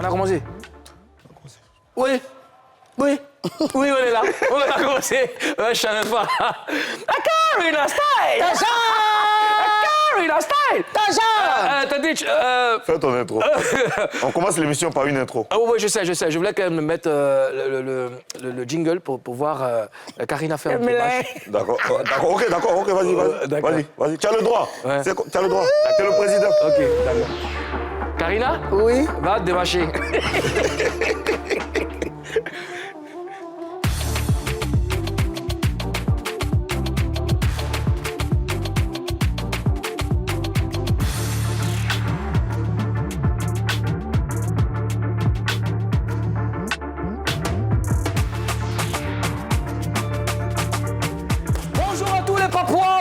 On a commencé. Oui. Oui. Oui, on est là. On a commencé. Je savais pas. Karina Style! Tasha! Karina Style! Tasha! T'as dit... Fais ton intro. On commence l'émission par une intro. Ah oui, je sais. Je voulais quand même mettre le jingle pour voir Karina faire un petit match. D'accord, ok, vas-y. D'accord. Vas-y. Tu as le droit. Ouais. Tu as le droit. Tu es le président. Ok, d'accord. Karina? Oui. Va te démarcher.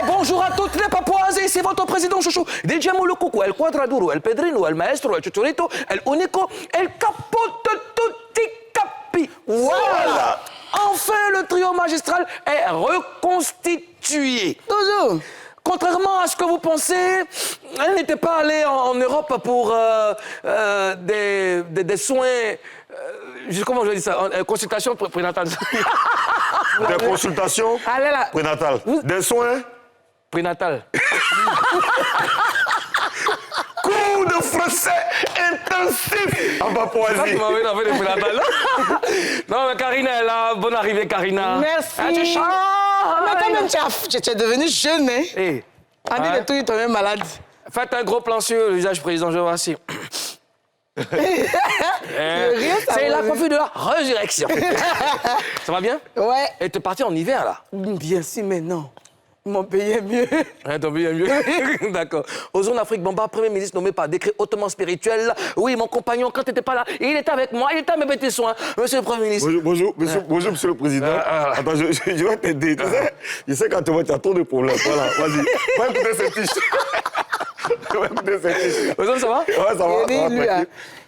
Bonjour à toutes les Papouas, et c'est votre président chouchou. Diciamo le cucù, el quadraduro, el pedrino, el maestro, el chuchurito, el unico, el capo de tutti capi. Voilà. Enfin, le trio magistral est reconstitué. Toujours. Contrairement à ce que vous pensez, elle n'était pas allée en Europe pour des soins... comment je dis ça? Consultation prénatale. Des consultations Allez là. prénatales. Des soins Prénatal. cours de français intensif en Papouasie. Non, mais Karina est là. Bonne arrivée, Karina. Merci. Ah, tu chantes. Mais quand même, tu es devenu jeune, hein? Hey. On dit que tout est tombé malade. Faites un gros plan sur le visage président, je vois si. C'est la coiffure de la résurrection. Ça va bien? Ouais. Et t'es parti en hiver, là? Bien sûr, mais non. Ils m'ont payé mieux. Hein, ton pays est mieux. D'accord. Ozone Afrique Bamba, Premier ministre nommé par décret hautement spirituel. Oui, mon compagnon, quand t'étais pas là, il était avec moi, il était à me mettre soin. Monsieur le Premier ministre. Bonjour, monsieur le président. Attends, je vais t'aider. Je sais quand tu vois, tu as trop de problèmes. Voilà, vas-y. Va écouter cette fiche. Ozone, ça va? Ouais, ça va. Il dit, lui, hein.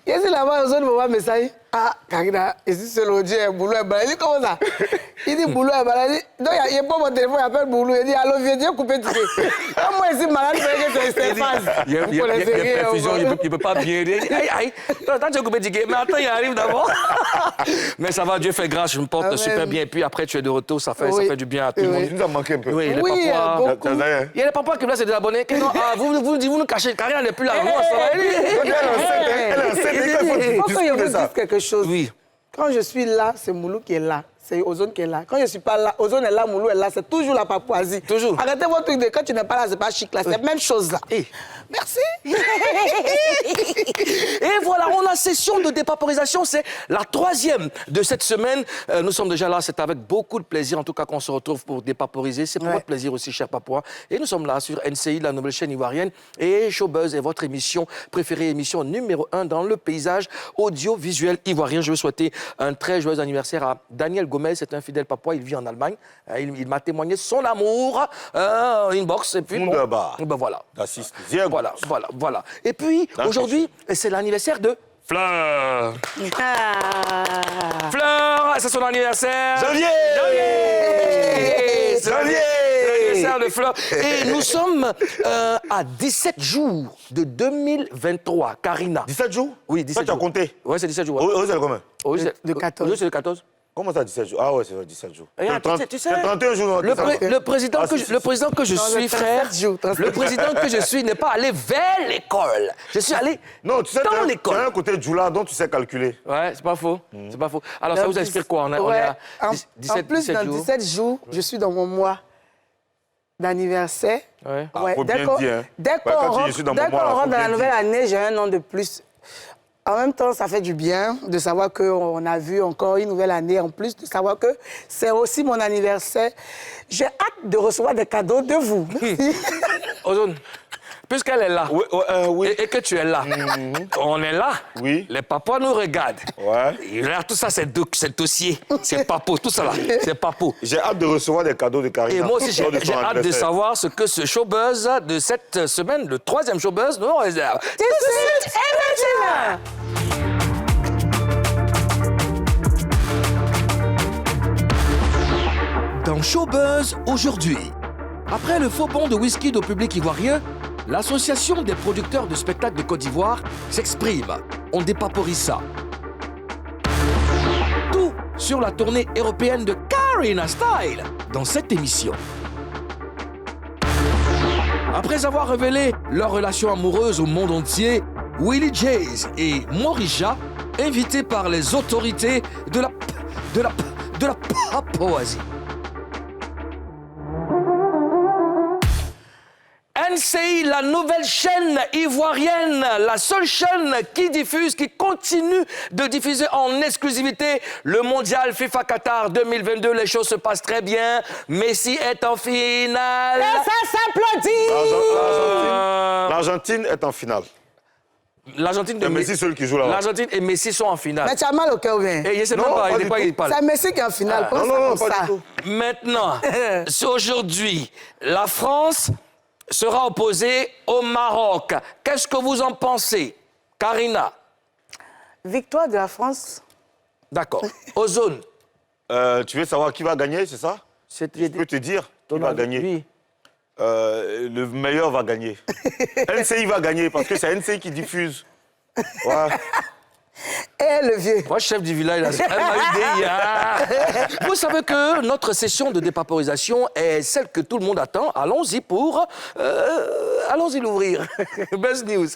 Il dit là-bas, Ozone me voit message. Ah, Karina, ici c'est l'audier, boulot est balade. Il dit comment ça? Il dit boulot est balade. Donc il n'y a pas mon téléphone, il appelle boulot. Il dit allô, viens, Dieu, couper ticket. Moi ici, malade, c'est Stéphane. Il y a perfusion, il ne peut pas bien. Aïe, aïe. Attends, tu as coupé ticket. Mais attends, il arrive d'abord. Mais ça va, Dieu fait grâce, je me porte super bien. Et puis après, tu es de retour, ça fait du bien à tout le monde. Tu nous as manqué un peu. Oui, Oui, les papas. beaucoup. Il y a les papas qui me laissent des abonnés. Vous nous cachez. Karina n'est plus là. Moi, ça va. Elle est enceinte. Il faut que je vous dise quelque chose. Oui. Quand je suis là, c'est Moulou qui est là. C'est Ozone qui est là. Quand je ne suis pas là, Ozone est là, Moulou est là. C'est toujours la Papouasie. Toujours. Arrêtez votre truc de quand tu n'es pas là, c'est pas chic là. C'est la même chose là. Et Merci. Et voilà, on a session de dépaporisation. C'est la 3e de cette semaine. Nous sommes déjà là. C'est avec beaucoup de plaisir, en tout cas, qu'on se retrouve pour dépaporiser. C'est pour votre plaisir aussi, chers Papouas. Et nous sommes là sur NCI, la nouvelle chaîne ivoirienne. Et Showbuzz est votre émission préférée, émission numéro 1 dans le paysage audiovisuel ivoirien. Je veux souhaiter un très joyeux anniversaire à Daniel Gomez. C'est un fidèle Papouas. Il vit en Allemagne. Il m'a témoigné son amour en inbox. Et puis, ben voilà. Voilà. Et puis, aujourd'hui, c'est l'anniversaire de Fleur. Fleur, c'est son anniversaire. Janvier. C'est l'anniversaire de Fleur. Et nous sommes à 17 jours de 2023. Karina. 17 jours? Oui, 17 jours. jours. Tu as compté? Oui, c'est 17 jours. Oui, c'est combien? Le 14. Oui, c'est le 14. Comment ça, 17 jours? Ah ouais, c'est 17 jours. Regarde, tu sais, c'est 31 jours. Le président que je suis, frère, le président que je suis n'est pas allé vers l'école. Je suis allé dans l'école. Tu as un côté Djoula dont tu sais calculer. Ouais, c'est pas faux. C'est pas faux. Alors, ça vous inspire quoi? On est à 17 jours, je suis dans mon mois d'anniversaire. Ouais. Dès qu'on rentre dans la nouvelle année, j'ai un an de plus. En même temps, ça fait du bien de savoir qu'on a vu encore une nouvelle année, en plus de savoir que c'est aussi mon anniversaire. J'ai hâte de recevoir des cadeaux de vous. Merci. Ozone, puisqu'elle est là et que tu es là, on est là. Oui. Les papas nous regardent. Ouais. Et là, tout ça, c'est dossier. C'est papo, tout ça là. C'est papo. J'ai hâte de recevoir des cadeaux de Karina. Et moi aussi, j'ai hâte de savoir ce que ce showbuzz de cette semaine, le 3e showbuzz, nous réserve. Tout de suite et maintenant. Dans Showbuzz aujourd'hui, après le faux bond de whisky au public ivoirien, l'Association des producteurs de spectacles de Côte d'Ivoire s'exprime. On dépaporise ça. sur la tournée européenne de Karina Style dans cette émission. Après avoir révélé leur relation amoureuse au monde entier, Willie Jayz et Morisha, invités par les autorités de la Papouasie. NCI, la nouvelle chaîne ivoirienne, la seule chaîne qui continue de diffuser en exclusivité le mondial FIFA Qatar 2022. Les choses se passent très bien. Messi est en finale. Et ça s'applaudit. L'Argentine est en finale. L'Argentine de Messi, celui qui joue là-bas. L'Argentine et Messi sont en finale. Mais tu as mal au cœur, bien. Et je sais même pas, il n'est pas, il parle. C'est Messi qui est en finale. Non, pas du tout. Maintenant, aujourd'hui, la France sera opposée au Maroc. Qu'est-ce que vous en pensez, Karina? Victoire de la France. D'accord. Ozone. Tu veux savoir qui va gagner, c'est ça? Je peux te dire qui va gagner. Oui. Le meilleur va gagner. NCI va gagner parce que c'est NCI qui diffuse. Ouais. Et le vieux. Moi, chef du village, là, c'est vraiment idée. Vous savez que notre session de dépaporisation est celle que tout le monde attend. Allons-y pour... allons-y l'ouvrir. Best news.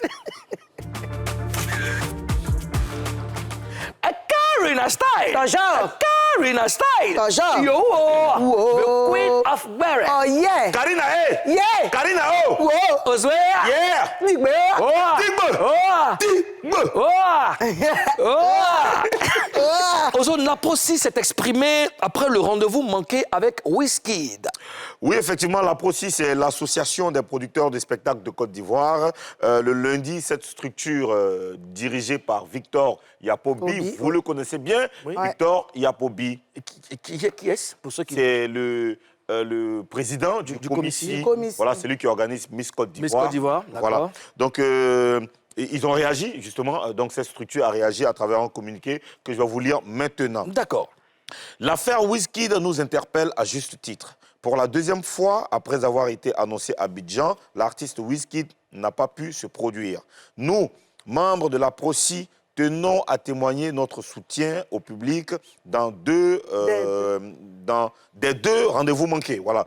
Karina Style. Bonjour. Karina Style. Bonjour. Yo, Whoa. the Queen of Barrett. Oh, yeah. Karina, hey! Yeah. Karina, oh! Whoa. Oswea. Yeah! Ligbe. Oh. Tigbe! Oh. Tigbe! Oh. Ozone, la Proci s'est exprimée après le rendez-vous manqué avec Wizkid. Oui, effectivement, la Proci, c'est l'association des producteurs de spectacles de Côte d'Ivoire. Le lundi, cette structure dirigée par Victor Yapobi, vous le connaissez bien, Oui. Victor Yapobi. Qui est-ce pour ceux qui... C'est le président du comité. Voilà, c'est lui qui organise Miss Côte d'Ivoire. Miss Côte d'Ivoire, d'accord. Voilà. Donc, ils ont réagi, justement. Donc, cette structure a réagi à travers un communiqué que je vais vous lire maintenant. D'accord. L'affaire Wizkid nous interpelle à juste titre. Pour la deuxième fois, après avoir été annoncé à Abidjan, l'artiste Wizkid n'a pas pu se produire. Nous, membres de la Proci, tenons à témoigner notre soutien au public dans des deux rendez-vous manqués. Voilà.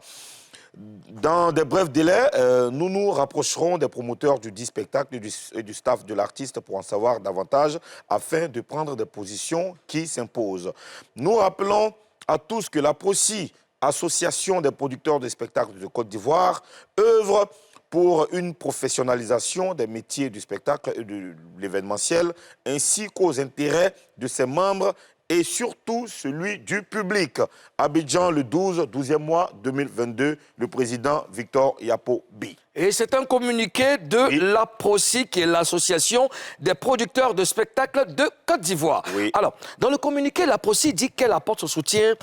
Dans des brefs délais, nous nous rapprocherons des promoteurs du dit spectacle et du staff de l'artiste pour en savoir davantage afin de prendre des positions qui s'imposent. Nous rappelons à tous que la Proci, Association des producteurs de spectacles de Côte d'Ivoire, œuvre pour une professionnalisation des métiers du spectacle et de l'événementiel, ainsi qu'aux intérêts de ses membres et surtout celui du public. Abidjan, le 12e mois 2022, le président Victor Yapobi. Et c'est un communiqué de la Proci, qui est l'association des producteurs de spectacles de Côte d'Ivoire. Oui. Alors, dans le communiqué, la Proci dit qu'elle apporte son soutien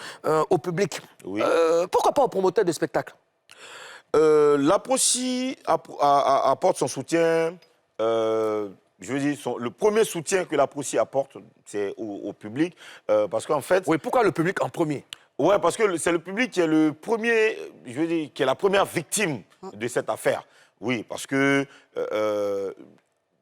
au public. Oui. Pourquoi pas aux promoteurs de spectacles? La Proci apporte son soutien, je veux dire, le premier soutien que la Proci apporte, c'est au public, parce qu'en fait... Oui, pourquoi le public en premier? Oui, parce que c'est le public qui est le premier, je veux dire, qui est la première victime de cette affaire. Oui, parce que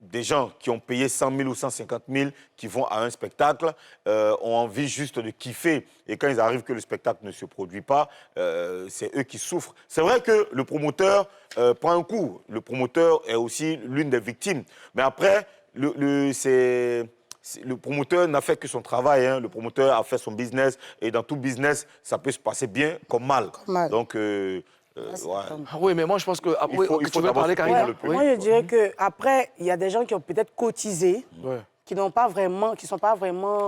des gens qui ont payé 100 000 ou 150 000, qui vont à un spectacle, ont envie juste de kiffer. Et quand ils arrivent que le spectacle ne se produit pas, c'est eux qui souffrent. C'est vrai que le promoteur prend un coup. Le promoteur est aussi l'une des victimes. Mais après, le promoteur n'a fait que son travail. Hein. Le promoteur a fait son business. Et dans tout business, ça peut se passer bien comme mal. Donc... ouais. Oui, mais moi, je pense que... il faut tu veux parler, Karina? Ouais. Moi, je dirais qu'après, il y a des gens qui ont peut-être cotisé, qui ne sont pas vraiment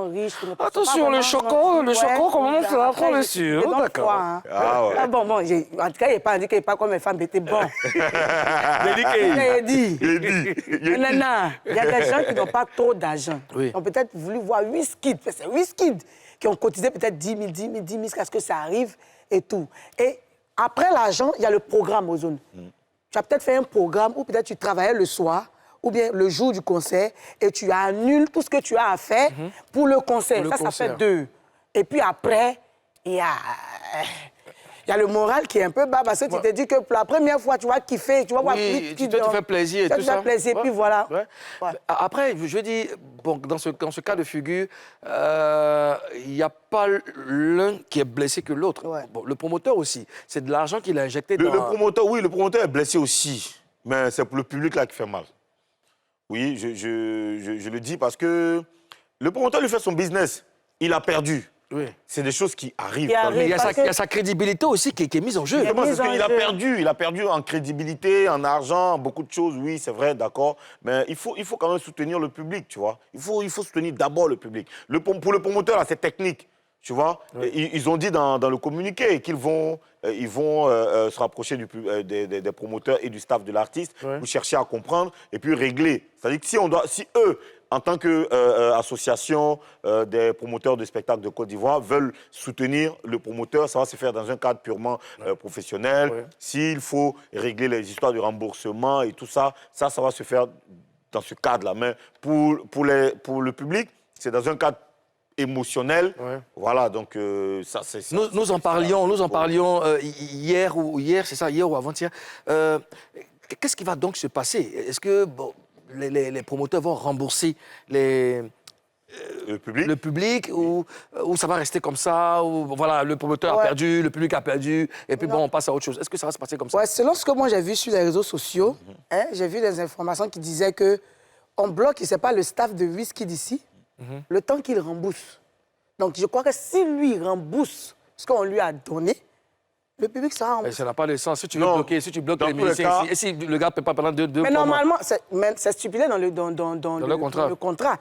riches. Attention, le choco, comment ça va prendre dessus? D'accord. Hein. Bon, en tout cas, il n'est pas indiqué, il n'est pas comme les femmes, mais c'était bon. Il est dit. Non, il y a des gens qui n'ont pas trop d'argent. Ils ont peut-être voulu voir Wizkid. C'est Wizkid qui ont cotisé peut-être 10 000, qu'à ce que ça arrive et tout. Et après l'argent, il y a le programme, Ozone. Tu as peut-être fait un programme où peut-être tu travaillais le soir ou bien le jour du concert et tu annules tout ce que tu as à faire pour le concert. Ça fait 2. Et puis après, il y a il y a le moral qui est un peu bas parce que tu te dis que pour la première fois, tu vas kiffer, tu vas voir oui, tu te fais plaisir et tout ça. Tu te fais plaisir, puis voilà. Ouais. Ouais. Après, je dis, bon, dans ce cas de figure, il n'y a pas l'un qui est blessé que l'autre. Ouais. Bon, le promoteur aussi, c'est de l'argent qu'il a injecté dans... Le promoteur, oui, le promoteur est blessé aussi, mais c'est pour le public là qui fait mal. Oui, je le dis parce que le promoteur lui fait son business, il a perdu. Oui. C'est des choses qui arrivent. Il y a sa crédibilité aussi qui est mise en jeu. Il a perdu en crédibilité, en argent, beaucoup de choses, oui, c'est vrai, d'accord. Mais il faut quand même soutenir le public, tu vois. Il faut soutenir d'abord le public. Pour le promoteur, là, c'est technique, tu vois. Oui. Ils ont dit dans le communiqué qu'ils vont se rapprocher des promoteurs et du staff de l'artiste pour chercher à comprendre et puis régler. C'est-à-dire que si eux, en tant qu'association des promoteurs de spectacles de Côte d'Ivoire, veulent soutenir le promoteur, ça va se faire dans un cadre purement professionnel. Ouais. S'il faut régler les histoires de remboursement et tout ça, ça va se faire dans ce cadre-là. Mais pour le public, c'est dans un cadre émotionnel. Ouais. Voilà, donc ça, c'est... Nous en parlions hier ou avant-hier. Qu'est-ce qui va donc se passer? Est-ce que... Bon, les promoteurs vont rembourser le public ou ça va rester comme ça, ou voilà, le promoteur a perdu, le public a perdu, et puis bon, on passe à autre chose. Est-ce que ça va se passer comme ça? Ouais, selon ce que moi j'ai vu sur les réseaux sociaux, j'ai vu des informations qui disaient qu'on bloque, c'est pas le staff de Wizkid d'ici, le temps qu'il rembourse. Donc je crois que si lui rembourse ce qu'on lui a donné, le public sera remboursé. Ça n'a pas de sens. Si tu veux bloquer, si tu bloques les musiciens ici, et si le gars ne peut pas pendant deux mais mois... normalement, c'est stipulé dans le contrat.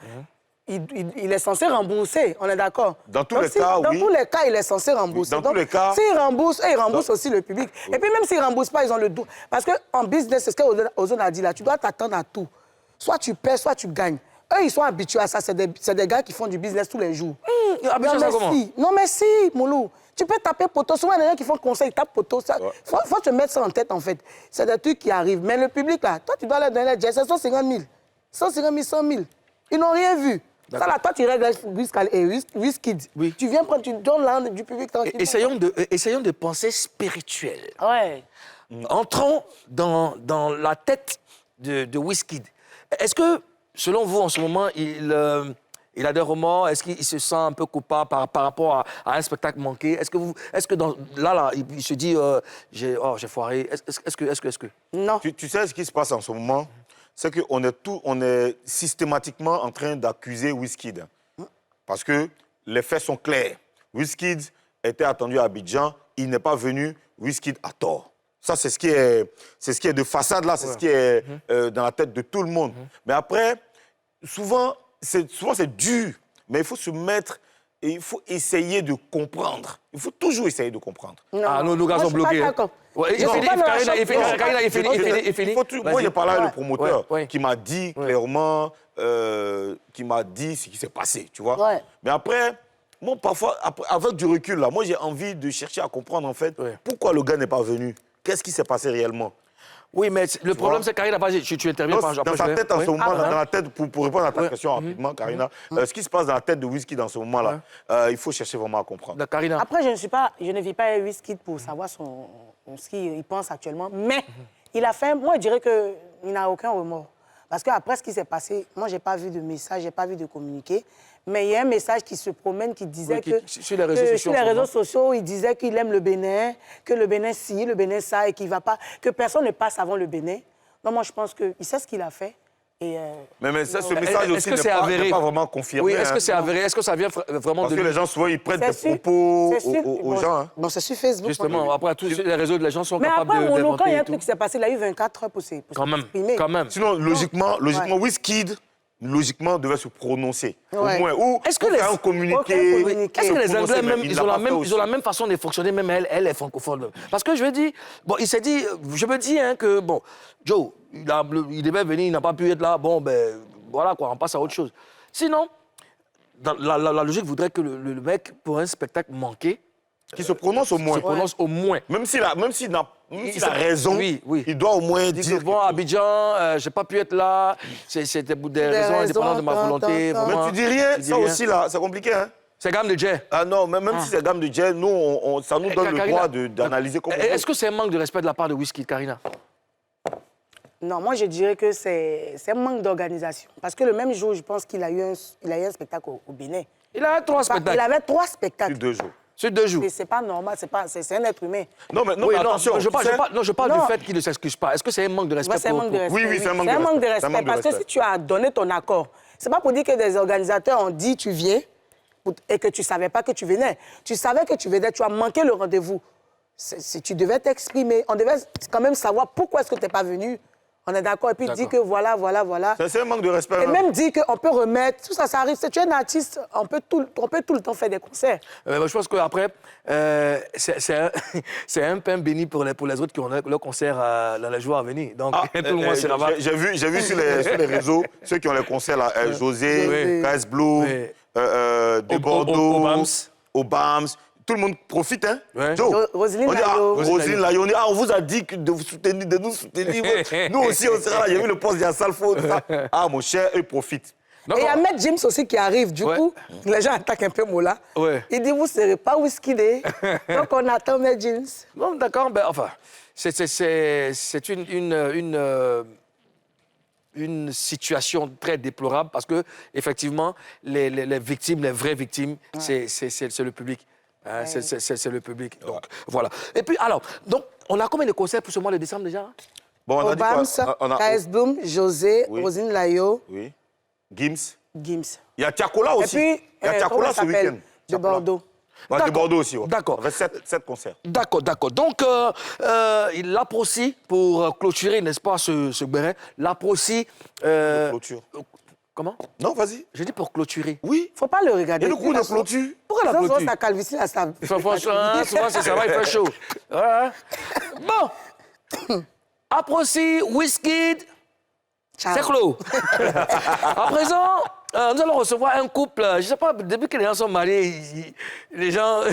Il est censé rembourser, on est d'accord? Dans tous les cas, Dans tous les cas, il est censé rembourser. Dans tous les cas... S'il rembourse, il rembourse aussi le public. Oui. Et puis même s'il ne rembourse pas, ils ont le doute. Parce qu'en business, c'est ce qu'Ozone a dit là, tu dois t'attendre à tout. Soit tu perds, soit tu gagnes. Eux, ils sont habitués à ça. C'est des gars qui font du business tous les jours. Non, mais si, Moulou. Tu peux taper poteau. Souvent, il y a des gens qui font conseil, ils tapent poteau. Faut te mettre ça en tête, en fait. C'est des trucs qui arrivent. Mais le public, là, toi, tu dois leur donner les gestes. C'est 150 000. 150 000, 100 000. Ils n'ont rien vu. Ça, là, toi, tu règles Wizkid. Oui. Tu viens prendre, tu donnes l'argent du public. Essayons de penser spirituel. Ouais. Entrons dans la tête de Wizkid. Est-ce que, selon vous, en ce moment, il a des remords? Est-ce qu'il se sent un peu coupable par rapport à un spectacle manqué? Est-ce que là, il se dit j'ai foiré? Est-ce que... Non. Tu sais ce qui se passe en ce moment? C'est qu'on est systématiquement en train d'accuser Wizkid. Parce que les faits sont clairs. Wizkid était attendu à Abidjan, il n'est pas venu, Wizkid a tort. Ça, c'est ce qui est de façade là, c'est ce qui est dans la tête de tout le monde. Mais après, souvent c'est dur, mais il faut se mettre et il faut essayer de comprendre. Il faut toujours essayer de comprendre. Non. Ah, nos gars sont bloqués. Moi, j'ai parlé avec le promoteur qui m'a dit clairement, qui m'a dit ce qui s'est passé, tu vois. Ouais. Mais après, moi, parfois, avec du recul, là, moi, j'ai envie de chercher à comprendre, en fait, pourquoi le gars n'est pas venu. Qu'est-ce qui s'est passé réellement? Oui, mais le problème, c'est Karina, tu interviens par exemple. Dans sa tête, en ce moment, dans la tête, pour répondre à ta question rapidement, Karina, ce qui se passe dans la tête de Wizkid en ce moment-là, il faut chercher vraiment à comprendre. Karina. Après, je ne vis pas avec Wizkid pour savoir ce qu'il pense actuellement, mais il a fait, moi, je dirais qu'il n'a aucun remords. Parce qu'après ce qui s'est passé, moi, je n'ai pas vu de message, je n'ai pas vu de communiqué. Mais il y a un message qui se promène qui disait sur les réseaux sociaux, il disait qu'il aime le Bénin, que le Bénin ci, le Bénin ça, et qu'il va pas, que personne ne passe avant le Bénin. Non, moi, je pense qu'il sait ce qu'il a fait. Et mais ça, ce message aussi n'est pas vraiment confirmé. Oui, est-ce que c'est avéré? Est-ce que ça vient vraiment Parce que les gens, souvent, ils prêtent des propos aux gens. Hein. Bon, c'est sur Facebook. Justement, après, tous les réseaux, les gens sont mais capables après, de quand il y a un truc qui s'est passé, il a eu 24 heures pour s'exprimer. Quand même. Sinon, logiquement, Wizkid, devait se prononcer. Ouais. Au moins, ou est-ce que un communiqué. Est-ce que les Anglais, même, ils ont la même façon de fonctionner, même elle est francophone. Parce que je veux dire, bon, il s'est dit, je me dis que, bon, Joe, il devait venir, il n'a pas pu être là, bon, ben, voilà quoi, on passe à autre chose. Sinon, la logique voudrait que le mec, pour un spectacle manqué, qui se prononce au moins. Se prononce au moins. Même s'il a raison, il doit au moins dire... Bon, Abidjan, j'ai pas pu être là, c'était des raisons indépendantes de ma volonté. Mais tu dis rien, ça aussi, là, c'est compliqué, hein? C'est gamme de Jay. Ah non, même si c'est gamme de Jay, nous, ça nous donne le droit d'analyser comme on veut. Est-ce que c'est un manque de respect de la part de Wizkid, Karina? Non, moi je dirais que c'est un manque d'organisation. Parce que le même jour, je pense qu'il a eu un spectacle au Bénin. Il avait 3 spectacles. Il avait 3 spectacles. Sur 2 jours. Sur 2 jours. C'est pas normal, c'est un être humain. Non, mais, Oui, attention. je parle du fait qu'il ne s'excuse pas. Est-ce que c'est un manque de respect C'est un manque de respect. Oui, c'est un manque de C'est un manque de respect. respect. Parce que si tu as donné ton accord, c'est pas pour dire que des organisateurs ont dit tu viens et que tu savais pas que tu venais. Tu savais que tu venais, tu as manqué le rendez-vous. Si tu devais t'exprimer, on devait quand même savoir pourquoi est-ce que tu n'es pas venu. On est d'accord. Et puis dire que voilà. C'est un manque de respect. Et même dire qu'on peut remettre, tout ça, ça arrive. Si tu es un artiste, on peut tout le temps faire des concerts. Je pense qu'après, c'est un pain béni pour les autres qui ont leur concert dans les jours à venir. Donc, tout le monde se rabat. J'ai vu sur les réseaux, ceux qui ont les concerts, là, José, KS Blue, de Bordeaux, Obams. Tout le monde profite, hein? Ouais. Joe, Roselyne on dit, Layo. Roselyne Layo, on dit, on vous a dit de nous soutenir. Nous aussi, on sera là. J'ai vu le poste de Salfo. Mon cher, eux profitent. Et il y a Maître James aussi qui arrive. Du coup, les gens attaquent un peu Mola. Ouais. Il dit, vous ne serez pas Wizkid. Donc, on attend Maître James. Bon, d'accord. Enfin, c'est une situation très déplorable parce que, effectivement, les victimes, les vraies victimes, c'est le public. Hein, c'est le public. Donc, voilà. Et puis, alors, donc, on a combien de concerts pour ce mois de décembre déjà? Bon, on a dit quoi? Obams, KS Bloom, José, Roselyne Layo. Oui. Gims. Il y a Tiakola aussi. Et puis, il y a Tiakola ce week-end. De Bordeaux. Ouais, de Bordeaux aussi. Ouais. D'accord. Avec 7 concerts. D'accord. Donc, l'APROCI, pour clôturer, n'est-ce pas, ce béret, l'APROCI... Clôture. Comment? Non, vas-y. J'ai dit pour clôturer. Oui. Il ne faut pas le regarder. Et le coup de clôture. Pourquoi la clôture? Sa calvitie, là, ça... Franchement, souvent, ça va, il fait chaud. Voilà. Bon. APROCI, Wizkid, c'est clos. À présent, nous allons recevoir un couple. Je ne sais pas, depuis que les gens sont mariés, les gens...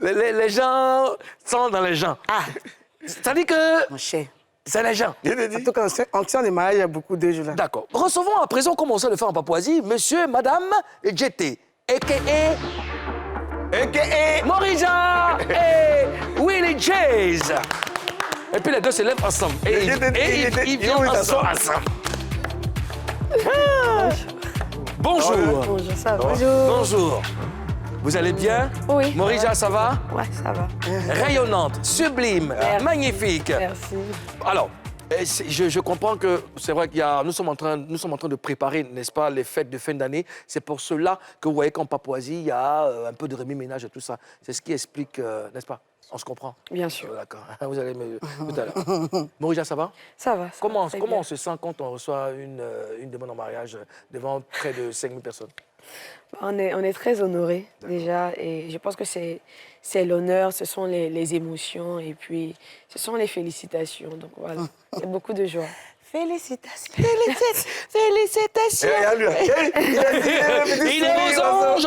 les gens sont dans les gens. C'est-à-dire que... Mon cher. C'est les gens. En tout cas, en question des mariages, il y a beaucoup de gens là. D'accord. Recevons à présent, comme on sait le faire en Papouasie, monsieur et madame JT, a.k.a. Morija et Willie Jays. Et puis les deux se lèvent ensemble. Et ils viennent ensemble. Bonjour. Bonjour, ça va. Bonjour. Bonjour. Vous allez bien? Oui. Morija, ça va? Ouais, ça va. Rayonnante, sublime, magnifique. Merci. Alors, je comprends que c'est vrai qu'il y a, nous sommes en train de préparer, n'est-ce pas, les fêtes de fin d'année. C'est pour cela que vous voyez qu'en Papouasie, il y a un peu de remis-ménage et tout ça. C'est ce qui explique, n'est-ce pas? On se comprend? Bien sûr. D'accord. Vous allez me tout à l'heure. Morija, ça va? Ça va. Comment on se sent quand on reçoit une demande en mariage devant près de 5000 personnes? On est très honorés déjà et je pense que c'est l'honneur, ce sont les émotions et puis ce sont les félicitations. Donc voilà, il y a beaucoup de joie. Félicitations. Félicitations. Il est aux anges.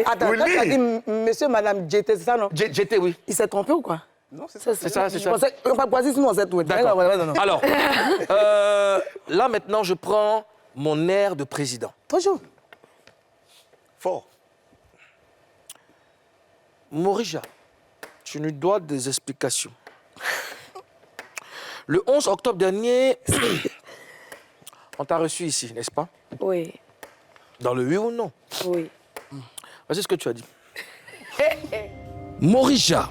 Attends, toi, tu as dit monsieur, madame JT, c'est ça, non? JT, oui. Il s'est trompé ou quoi? Non, c'est ça. C'est ça. Je pensais qu'on va poser sinon on s'est tout. D'accord. Alors, là maintenant, je prends mon air de président. Bonjour. Fort. Morija, tu nous dois des explications. Le 11 octobre dernier, on t'a reçu ici, n'est-ce pas? Oui. Dans le oui ou non? Oui. Voici ce que tu as dit. Morija,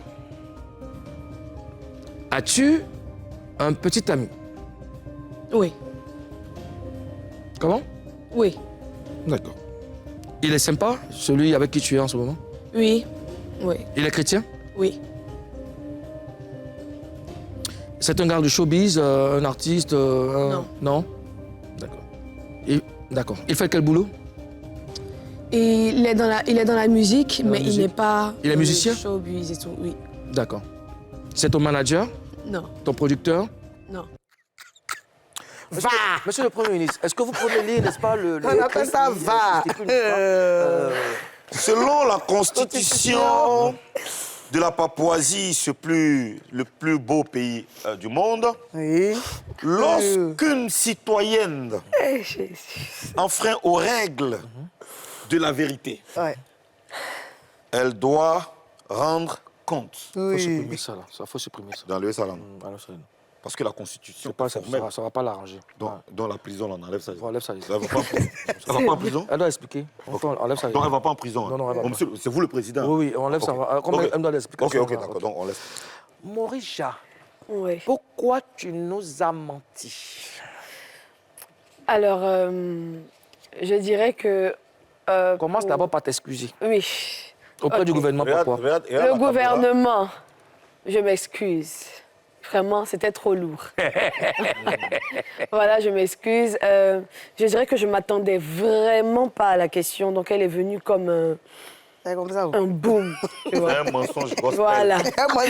as-tu un petit ami? Oui. Comment? Oui. D'accord. Il est sympa, celui avec qui tu es en ce moment? Oui. Oui. Il est chrétien? Oui. C'est un gars de showbiz, un artiste? Non. Non? D'accord. D'accord. Il fait quel boulot? Il est dans la musique, mais il n'est pas... Il est musicien? Showbiz et tout, oui. D'accord. C'est ton manager? Non. Ton producteur? Non. Monsieur le Premier ministre, est-ce que vous pouvez lire, n'est-ce pas, On appelle ça va. Selon la Constitution, de la Papouasie, le plus beau pays du monde, Oui. lorsqu'une citoyenne enfreint aux règles de la vérité, Ouais. elle doit rendre compte Faut supprimer ça, là. Ça, faut supprimer ça. dans le salam. Alors, ça Parce que la Constitution, ça va pas l'arranger. dans la prison, on enlève ça. On enlève ça. Elle va pas en prison. Elle doit expliquer. On enlève ça. Donc elle ne va pas en prison. Non, elle va pas. Monsieur, c'est vous le président. Oui, on enlève ça. Comme elle doit l'expliquer. Ok, d'accord. Donc on laisse. Morisha, Oui. pourquoi tu nous as menti? Alors, je dirais que... Commence pour- d'abord par t'excuser. Oui. Auprès du gouvernement, pourquoi? regarde la Le caméra. gouvernement, je m'excuse. Vraiment, c'était trop lourd. Voilà, je m'excuse. Je dirais que je ne m'attendais vraiment pas à la question. Donc, elle est venue comme C'est comme ça. un boom. Tu vois. Un mensonge gospel. Voilà. Moi,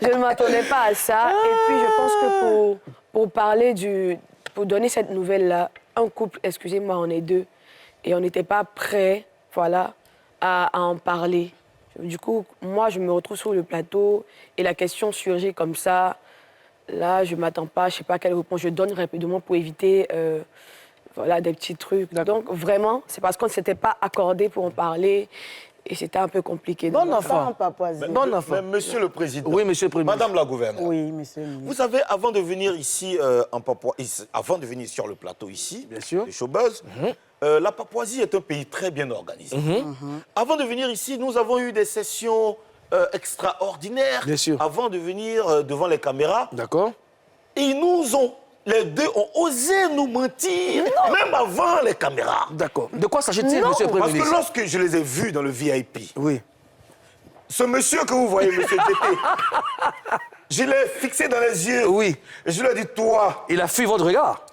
Je ne m'attendais pas à ça. Et puis, je pense que pour parler pour donner cette nouvelle-là, un couple, excusez-moi, on est deux, et on n'était pas prêts, voilà, à en parler. Du coup, moi, je me retrouve sur le plateau et la question surgit comme ça. Là, je ne m'attends pas, je ne sais pas quelle réponse je donne rapidement pour éviter voilà, des petits trucs. Donc, vraiment, c'est parce qu'on ne s'était pas accordé pour en parler et c'était un peu compliqué. Bon Donc, enfant, Papouasie. Bon enfant. Mais monsieur le président. Oui, monsieur le Premier ministre. Madame la gouverneure. Oui, monsieur le ministre. Vous savez, avant de venir ici en Papouasie, avant de venir sur le plateau ici, Bien sûr. les Showbuzz, la Papouasie est un pays très bien organisé. Avant de venir ici, nous avons eu des sessions extraordinaires. Bien sûr. Avant de venir devant les caméras. D'accord. Et les deux ont osé nous mentir, même avant les caméras. D'accord. De quoi s'agit-il, monsieur le Premier Parce que ministre? lorsque je les ai vus dans le VIP, Oui. ce monsieur que vous voyez, monsieur Tété, je l'ai fixé dans les yeux. Oui. Et je lui ai dit, toi, Il a fui votre regard.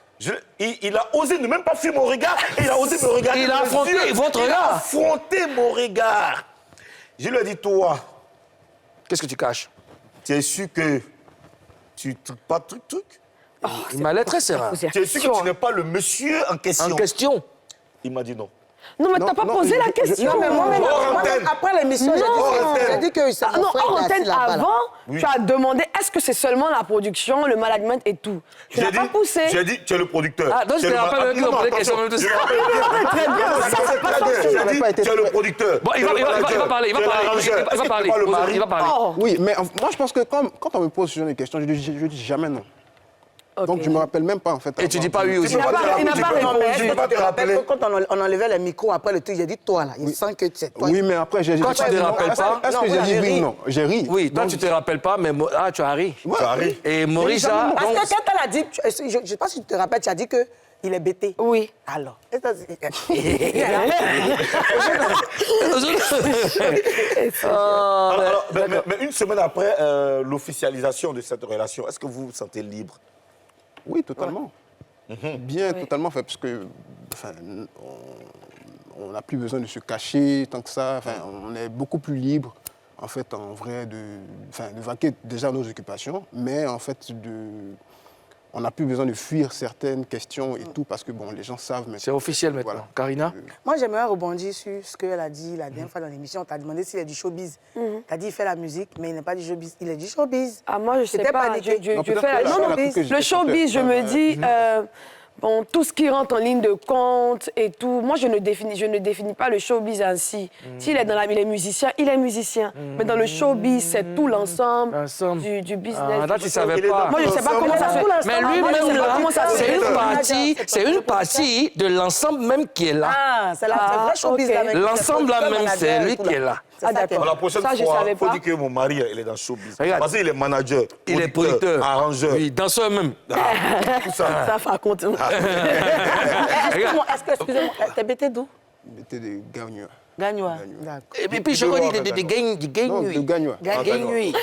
il a osé ne même pas fuir mon regard, et il a osé me regarder. Il a dans les affronté yeux. votre Il a regard. affronté mon regard. Je lui ai dit, toi, Qu'est-ce que tu caches? tu es sûr que tu trucs pas truc. Il m'a l'air très serein. Tu es sûr que tu n'es pas le monsieur en question. En question. Il m'a dit non. Non, mais t'as pas posé la question. Non, mais moi-même, Hors antenne. après l'émission, j'ai dit que c'est Ah, mon non, frère hors qui est assis antenne, là-bas, là. avant, tu as demandé est-ce que c'est seulement la production, le management et tout. Tu n'as pas poussé. J'ai dit, tu es le producteur. Ah, donc je te rappelle que vous posez des questions même tout ça. Très bien, ça c'est très bien. J'ai dit, tu es le producteur. Bon, il va parler, il va parler. Il va parler. Oui, mais moi je pense que quand on me pose ce genre de questions, je dis jamais non. Ok. Donc je me rappelle même pas en fait. Et tu dis pas oui aussi. Il n'a pas Non, mais répondu. est-ce que tu te rappelles que quand on enlevait les micros après le truc, j'ai dit toi là, il sent que c'est toi. Oui, mais après j'ai. Quand tu te rappelles pas. Est-ce que Non, j'ai dit j'ai oui ri. ou non? J'ai ri. Oui, toi tu te rappelles pas, mais tu as ri. Tu arrives. Et Morisha, Parce donc... que quand elle a dit, je ne sais pas si tu te rappelles, tu as dit qu'il est bêté. Oui. Alors, Alors, mais une semaine après l'officialisation de cette relation, est-ce que vous vous sentez libre? Oui, totalement. Bien, totalement, fait, parce que enfin, on n'a plus besoin de se cacher tant que ça. Enfin, on est beaucoup plus libre, en fait, en vrai, de vaquer déjà nos occupations, mais en fait, on n'a plus besoin de fuir certaines questions et tout, parce que bon, les gens savent maintenant. C'est officiel maintenant. Voilà. Karina? moi, j'aimerais rebondir sur ce qu'elle a dit la dernière fois dans l'émission. On t'a demandé s'il est du showbiz. Tu as dit qu'il fait la musique, mais il n'est pas du showbiz. Il est du showbiz. Ah, moi, je sais J'étais pas. paniquée. Je Non, peut-être fais que la la seule showbiz. que j'étais Le showbiz, je me dis, bon, tout ce qui rentre en ligne de compte et tout. Moi, je ne définis pas le showbiz ainsi. S'il est il est musicien, il est musicien. Mais dans le showbiz, c'est tout l'ensemble du business. Ah, là, tu savais Il est pas. dans- Moi, je ne sais pas comment ça se Mais Moi, je sais lui-même, pas là, comment ça se c'est fait. une partie de l'ensemble même qui est là. Ah, c'est la vrai showbiz. ok. là, avec L'ensemble là le même, manager c'est et lui tout, qui là. est là. C'est Ah, ça d'accord. qu'elle- La prochaine Ça, je fois, savais il faut pas. dire que mon mari, il est dans le showbiz. Regarde. Parce qu'il est manager, Il est producteur. arrangeur. Oui, danseur même. Tout ça. Ça fait compte. Excusez-moi, t'es bêté d'où? C'était des gagnants. Gagnois. D'accord. Et puis je connais des gagne Non, de nuit. gagnants. Gagne-nuit.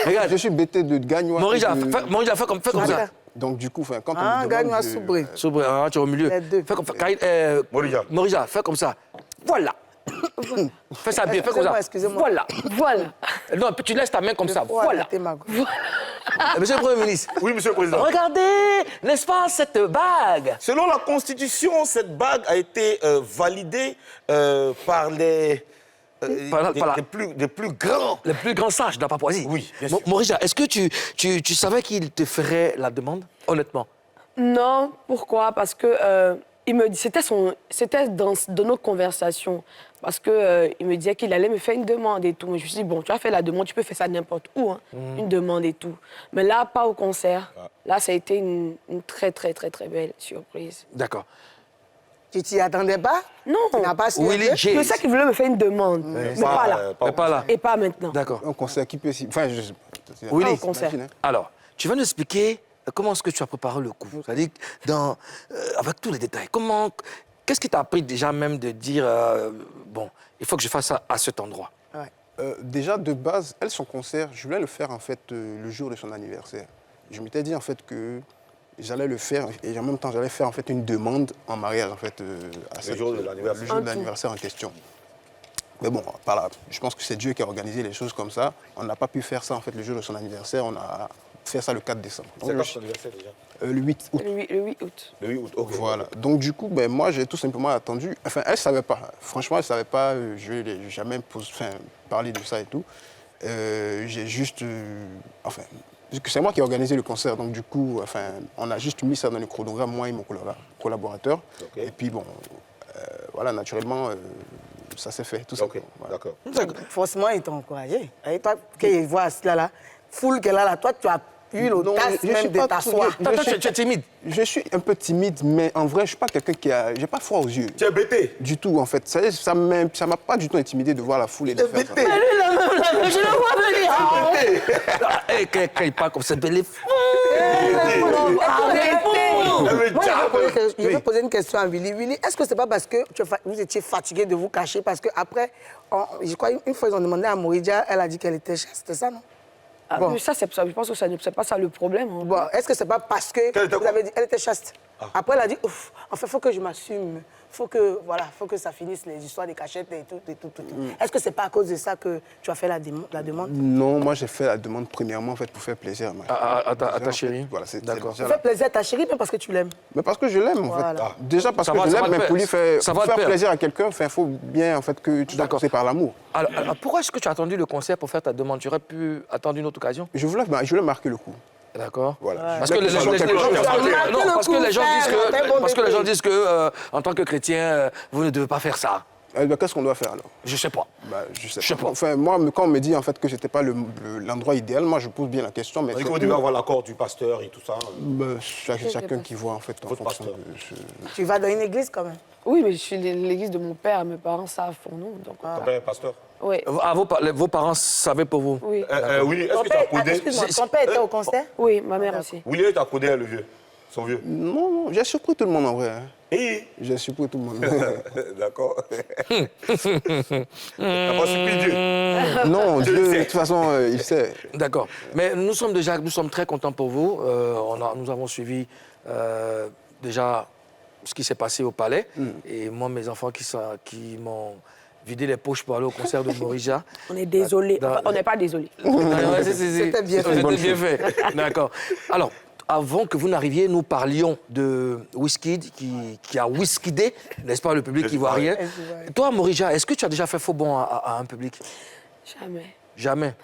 Regarde, Je suis bêté de gagnants. Morisha, fais comme ça. Donc du coup, enfin, quand on Ah, me demande Gagnois de- soubré. Sobre, tu es au milieu. Les deux. Fais comme ça. Morisha. Morisha, fais comme ça. Voilà. Fais ça bien, fais comme ça. Excusez-moi. Voilà. Voilà. Non, puis tu laisses ta main comme ça. Voilà. T'es ma gueule. Monsieur le Premier ministre, Oui, monsieur le président. regardez, n'est-ce pas, cette bague? Selon la Constitution, cette bague a été validée par des plus grands. Les plus grands sages de la Papouasie. Oui, bien sûr. Morija, est-ce que tu savais qu'il te ferait la demande, honnêtement? Non, pourquoi? Parce que il me dit, c'était dans nos conversations, parce que il me disait qu'il allait me faire une demande et tout. Mais je me suis dit, bon, tu as fait la demande, tu peux faire ça n'importe où, hein, une demande et tout. Mais là, pas au concert. Là, ça a été une très, très, très, très belle surprise. D'accord. Tu t'y attendais pas? Non. Tu n'as pas su. Willy J. Je sais qu'il voulait me faire une demande, mais pas là. Pas là. Et pas maintenant. D'accord. Un concert qui peut... Enfin, je sais pas. Willy, Pas au concert. Imagine, hein. alors, tu vas nous expliquer comment est-ce que tu as préparé le coup. C'est-à-dire, avec tous les détails. Qu'est-ce qui t'a appris déjà même de dire, bon, il faut que je fasse ça à cet endroit? Déjà, de base, elle, son concert, je voulais le faire, en fait, le jour de son anniversaire. Je m'étais dit, en fait, que j'allais le faire et en même temps, j'allais faire, en fait, une demande en mariage, en fait, Le jour de l'anniversaire. le jour de l'anniversaire en question. Mais bon, par là, je pense que c'est Dieu qui a organisé les choses comme ça. On n'a pas pu faire ça, en fait, le jour de son anniversaire. On a fait ça le 4 décembre. C'est quand son anniversaire déjà? Le 8 août. Le 8 août. Le 8 août, ok. Voilà. Donc, du coup, ben, moi, j'ai tout simplement attendu. Enfin, elle ne savait pas. Franchement, elle ne savait pas. Je n'ai jamais parlé de ça et tout. J'ai juste... enfin, c'est moi qui ai organisé le concert. Donc, du coup, enfin, on a juste mis ça dans le chronogramme, moi et mon collaborateur. Ok. Et puis, bon, voilà, naturellement, ça s'est fait, tout Ok, simplement. d'accord. Forcément, ils t'ont encouragé. Et toi, qu'ils voient cela là, foule qu'elle a là, toi, tu as eu l'audace je suis même de pas t'asseoir. Attends, tu es timide. Je suis un peu timide, mais en vrai, je ne suis pas quelqu'un qui a... J'ai pas froid aux yeux. Tu es bêté. Du tout, en fait. Ça m'a pas du tout intimidé de voir la foule et de faire ça. Je le vois venir. Et quand il parle comme ça, belle Moi, je vais poser une question à Willy. Willy, est-ce que c'est pas parce que vous étiez fatigué de vous cacher? Parce qu'après, je crois, une fois, ils ont demandé à Morija, elle a dit qu'elle était chaste, c'était ça, non? Ah, Bon. mais ça, je pense que c'est pas ça le problème. Hein. Bon, est-ce que c'est pas parce que Qu'elle était vous avez dit elle était chaste? Après, elle a dit, ouf, en fait, il faut que je m'assume. Faut que ça finisse les histoires des cachettes et tout. Est-ce que c'est pas à cause de ça que tu as fait la demande? Non, moi j'ai fait la demande premièrement en fait, pour faire plaisir à ma chérie. À ta En fait, chérie. Voilà, c'est D'accord. Tu fais plaisir à ta chérie, même parce que tu l'aimes. Mais parce que je l'aime en Voilà. fait. Déjà parce Ça que va- je ça va l'aime, de mais pair. pour lui faire, Ça va de faire pair. plaisir à quelqu'un, il faut bien en fait que tu dois commencer par l'amour. Alors, pourquoi est-ce que tu as attendu le concert pour faire ta demande? Tu aurais pu attendre une autre occasion? Je voulais marquer le coup. D'accord. Voilà. Parce que les gens disent que, en tant que chrétien, vous ne devez pas faire ça. Qu'est-ce qu'on doit faire alors? Je sais pas. Je sais Je sais pas. Enfin, moi, quand on me dit en fait que c'était pas l'endroit idéal, moi je pose bien la question. Mais Vous devez avoir l'accord du pasteur et tout ça. chacun qui voit en fait en Votre fonction pasteur. Tu vas dans une église quand même. Oui, mais je suis l'église de mon père, mes parents savent pour nous. Donc, Ton père est pasteur? oui. Vos parents savaient pour vous? Oui. Oui, est-ce que tu as codé? Excuse-moi, ton père était au concert? Oui, ma mère aussi. Willy, tu as codé le vieux, son vieux. Non, j'ai surpris tout le monde en vrai. Hein. Et J'ai surpris tout le monde. d'accord. T'as pas surpris Dieu? Non, Je le Dieu, sais. de toute façon, il sait. D'accord. Mais nous sommes très contents pour vous. Nous avons suivi déjà ce qui s'est passé au palais. Et moi, mes enfants qui m'ont vidé les poches pour aller au concert de Morija. On est désolé. Dans- Enfin, on n'est pas désolé. C'était bien fait. C'était bien fait. D'accord. Alors, avant que vous n'arriviez, nous parlions de Wizkid qui a Wizkidé, n'est-ce pas, le public ivoirien. Toi, Morija, est-ce que tu as déjà fait faux bond à un public? Jamais. Jamais.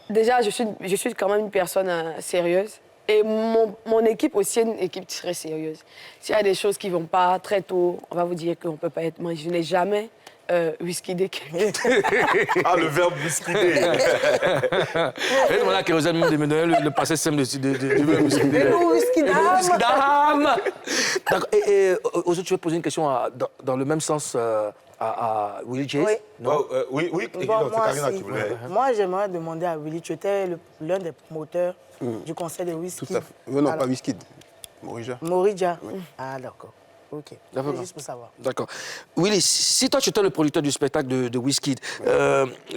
Déjà, je suis quand même une personne sérieuse. Et mon équipe aussi est une équipe très sérieuse. S'il y a des choses qui ne vont pas très tôt, on va vous dire qu'on ne peut pas être... Moi, je n'ai jamais Wizkidé quelqu'un. Ah, le verbe bousculé. Et demandé à Kérosène de me donner le passé simple du verbe Wizkidé. Et nous, whisky dame. Wizkidam. D'accord. Et Ozo, tu veux poser une question dans le même sens à Willy J? Oui. Oui, oui, Bon, c'est moi Karina aussi. qui voulait. Moi, j'aimerais demander à Willy, tu étais l'un des promoteurs du concert de Wizkid. Tout à fait. Non, Alors, pas Wizkid. Morija. Morija. Ah, d'accord. OK. D'accord. C'est juste pour savoir. D'accord. Willy, si toi tu étais le producteur du spectacle de Wizkid,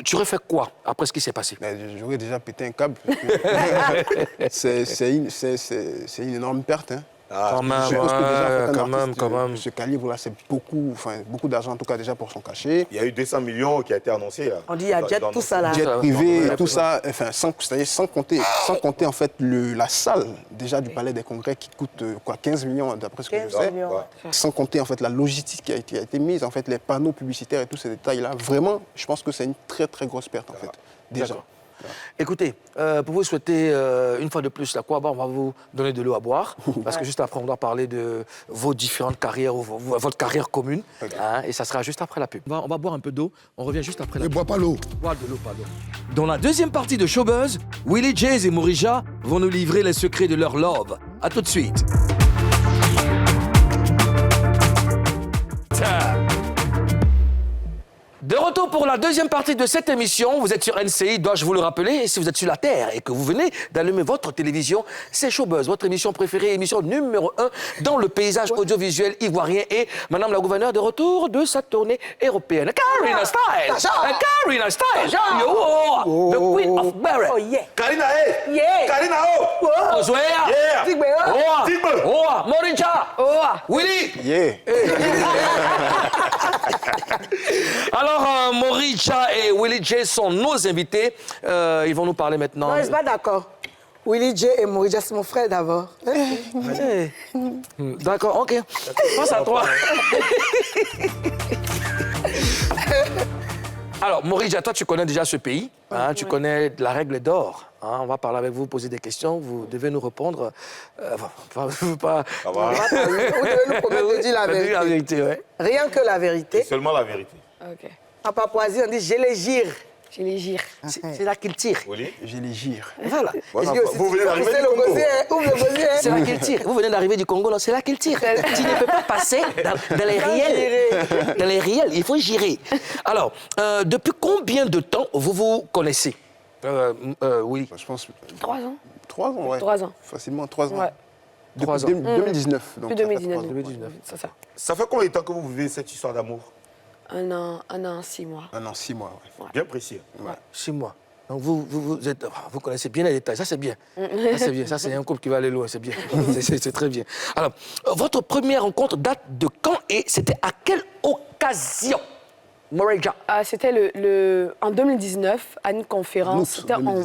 tu aurais fait quoi après ce qui s'est passé? J'aurais déjà pété un câble. Parce que c'est une énorme perte. Hein. Quand même, Je suppose que déjà, quand même. de ce calibre-là, c'est beaucoup d'argent, en tout cas déjà pour son cachet. Il y a eu 200 millions qui a été annoncé. Là. On dit, il y a jet, tout ça là. Jet privé, tout ça, enfin, sans compter en fait la salle déjà du Palais des Congrès qui coûte 15 millions d'après ce que je sais. Sans compter en fait la logistique qui a été mise, en fait les panneaux publicitaires et tous ces détails-là. Vraiment, je pense que c'est une très très grosse perte en fait. Déjà. Écoutez, pour vous souhaiter une fois de plus la quoi, on va vous donner de l'eau à boire, parce que juste après, on doit parler de vos différentes carrières, ou votre carrière commune, hein, et ça sera juste après la pub. On va boire un peu d'eau, on revient juste après la pub. Ne bois pas l'eau. Boire de l'eau, pardon. Dans la deuxième partie de Showbuzz, Willie J's et Morija vont nous livrer les secrets de leur love. À tout de suite. De retour pour la deuxième partie de cette émission. Vous êtes sur NCI, dois-je vous le rappeler. Et si vous êtes sur la Terre et que vous venez d'allumer votre télévision, c'est Showbuzz, votre émission préférée, émission numéro 1 dans le paysage audiovisuel ivoirien. Et Madame la gouverneure de retour de sa tournée européenne. Karina Style! Karina Style! Yo! The Queen of Barrett! Oh yeah! Karina, Yeah! Karina, Ozoea! Yeah! Tigbe, oh! Oa! Tigbe! Oa! Morija! Oa! Willy! Yeah. Alors, Morija et Willie J sont nos invités. Ils vont nous parler maintenant. Non, je suis pas d'accord. Willie J et Morija, c'est mon frère d'abord. D'accord, ok. Pense à toi. Alors, Morija, toi, tu connais déjà ce pays. Hein, tu connais la règle d'or. Hein, on va parler avec vous, poser des questions. Vous devez nous répondre. Pas... Ça va. Vous devez nous promettre de dire la vérité. La vérité, ouais. Rien que la vérité. Seulement la vérité. Ok. En Papouasie, on dit je les gire. Je les gire. C'est là qu'il tire. Oui. Je les gire. Voilà. Voilà. Est-ce que Vous venez d'arriver c'est du le Congo. gosier, ouvre le gosier. C'est là qu'il tire. Vous venez d'arriver du Congo, là, c'est là qu'il tire. Tu ne peux pas passer dans les réels. Dans les réels, il faut girer. Alors, depuis combien de temps vous vous connaissez oui. Je pense 3 ans. 3 ans, ouais. 3 ans. Facilement 3 ans. Ouais. Depuis 3 ans. 2019. Donc Depuis ça fait 2019. 3 ans. 2019. C'est ça. Ça fait combien de temps que vous vivez cette histoire d'amour? 1 an, 6 mois. 1 an, 6 mois, ouais. Bien précis. 6 mois. Donc vous connaissez bien les détails, ça c'est bien. Ça c'est bien, ça c'est un couple qui va aller loin, c'est bien. C'est très bien. Alors, votre première rencontre date de quand et c'était à quelle occasion, Morija? C'était en 2019, à une conférence. C'était en